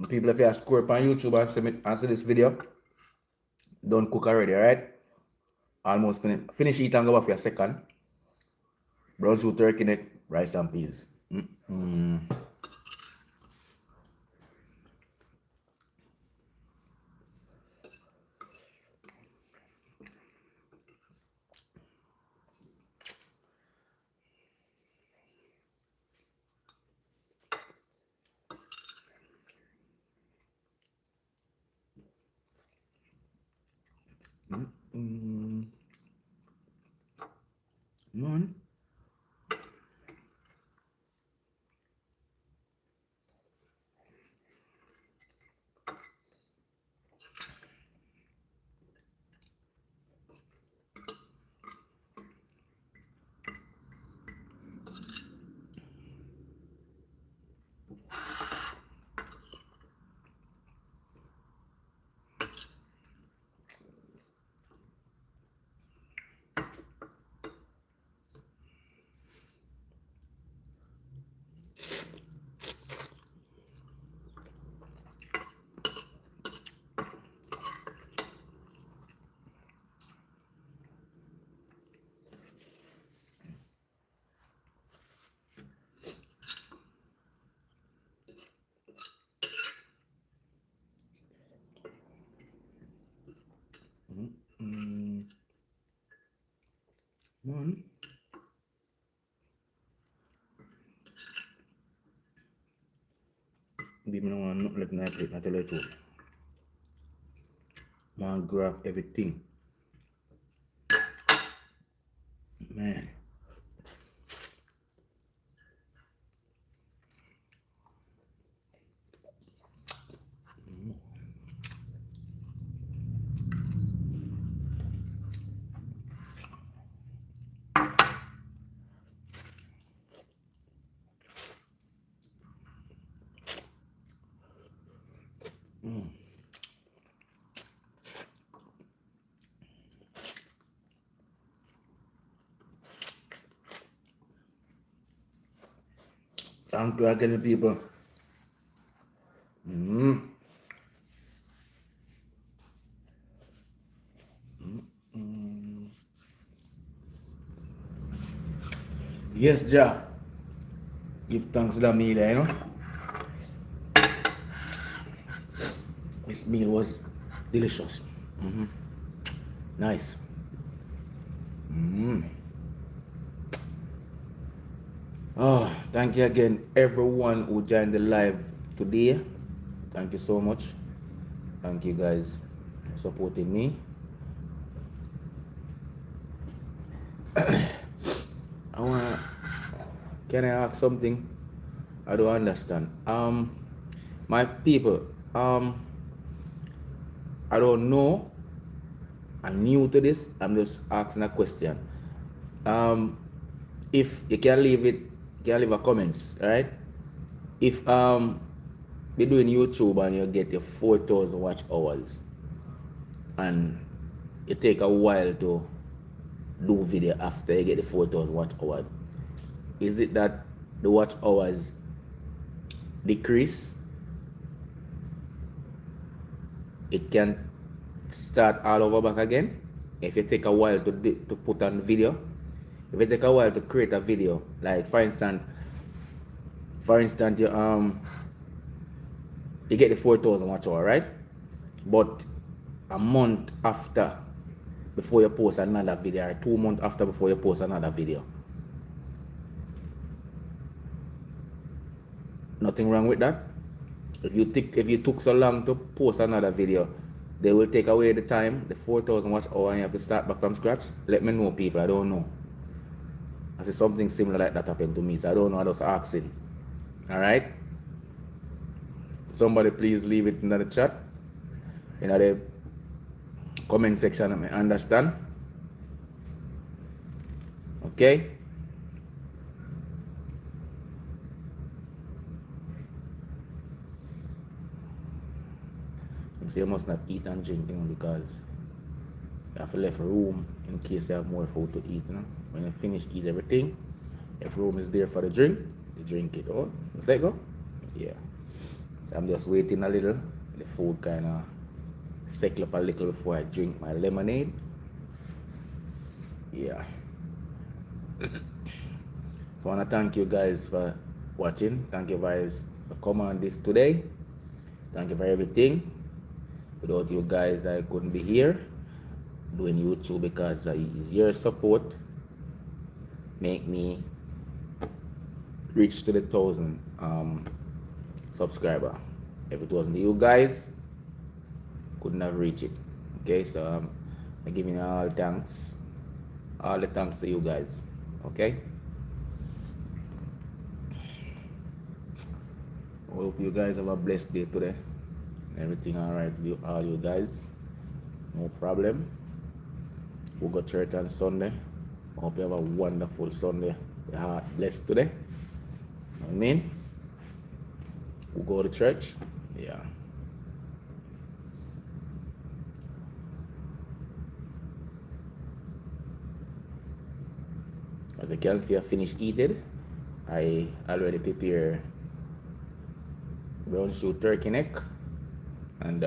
Speaker 1: People, if you are score up on YouTube and see this video, don't cook already, alright? Almost finish eating and go back for your second. Brown soup, turkey neck, rice and peas. Man. Man. Give me no one not let me plate, I tell you the truth. Man grab everything. Man. Thank you again, people. Yes, Ja. Give thanks to the meal, you know. This meal was delicious. Nice. Oh, thank you again, everyone who joined the live today. Thank you so much. Thank you guys for supporting me. Can I ask something? I don't understand. My people, I don't know. I'm new to this. I'm just asking a question. If you can leave it, you can leave a comments, right? If you're doing YouTube and you get your 4,000 watch hours and it take a while to do video after you get the 4,000 watch hours, is it that the watch hours decrease? It can start all over back again if it take a while to put on video. If it take a while to create a video, like for instance you get the 4,000 watch hour, right? But a month after before you post another video, or 2 months after before you post another video. Nothing wrong with that. If you took so long to post another video, they will take away the time, the 4,000 watch hour, and you have to start back from scratch. Let me know, people. I don't know. I see something similar like that happened to me, so I don't know. I just asking. All right. Somebody please leave it in the chat, in the comment section. I understand. Okay. So you must not eat and drink, because you have to leave room in case you have more food to eat. When you finish eat everything, if room is there for the drink, you drink it. Oh, you say go? Yeah. I'm just waiting a little. The food kind of settle up a little before I drink my lemonade. Yeah. So I want to thank you guys for watching. Thank you guys for coming on this today. Thank you for everything. Without you guys, I couldn't be here doing YouTube, because it's your support make me reach to the 1,000 subscriber. If it wasn't you guys, couldn't have reached it. Okay, so I'm giving all thanks. All the thanks to you guys. Okay? Hope you guys have a blessed day today. Everything alright with you, all you guys. No problem. We'll go to church on Sunday. Hope you have a wonderful Sunday. Your heart blessed today. I mean, we'll go to church. Yeah. As you can see, I finished eating. I already prepare brown stew turkey neck and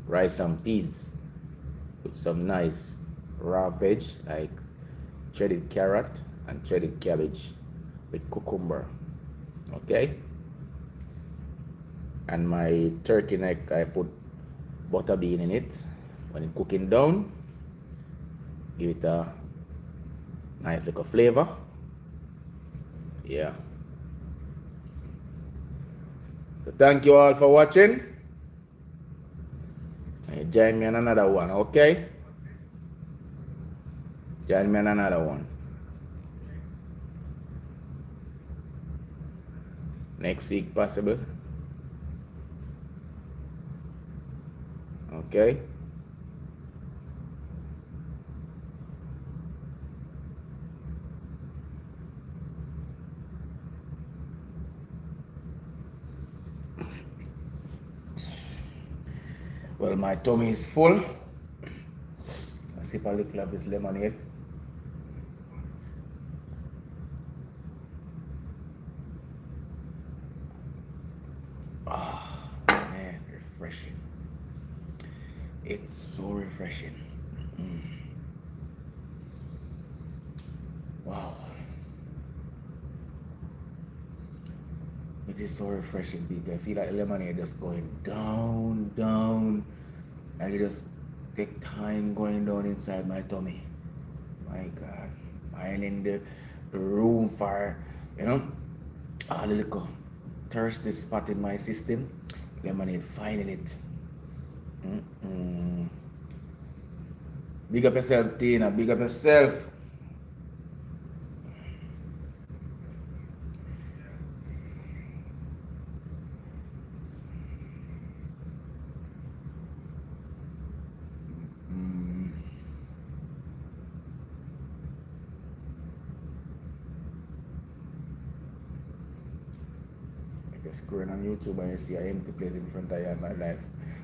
Speaker 1: rice and peas with some nice raw veg like shredded carrot and shredded cabbage with cucumber. Okay, and my turkey neck, I put butter bean in it. When it's cooking down, give it a nice little flavor. Yeah. So thank you all for watching. And join me on another one, okay? Join me on another one. Next week possible. Okay? Well, my tummy is full. I sip a little of this lemonade. Ah, man, refreshing. It's so refreshing. Wow. It is so refreshing, people. I feel like lemonade just going down, down. And it just take time going down inside my tummy. My God. I'm in the room for, all the little thirsty spot in my system. Lemonade finding it. Big up yourself, Tina. Big up yourself. Just scrolling on YouTube and you see an empty plate in front of you in my life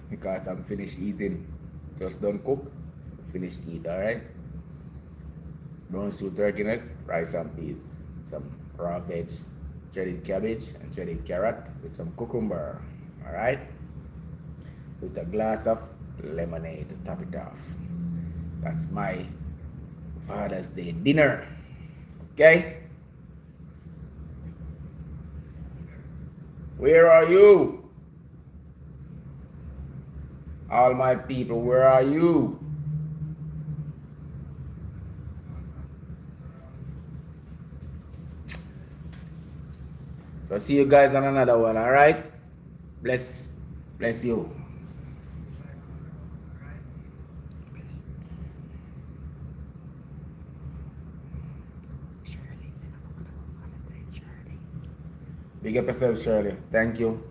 Speaker 1: because I'm finished eating. Just done cook, finished eat, alright? Brown stew turkey neck, rice and peas, some raw veg, shredded cabbage and shredded carrot with some cucumber, alright? With a glass of lemonade to top it off. That's my Father's Day dinner, okay? Where are you? All my people, where are you? So see you guys on another one, alright? Bless you. Big up yourself, Shirley. Thank you.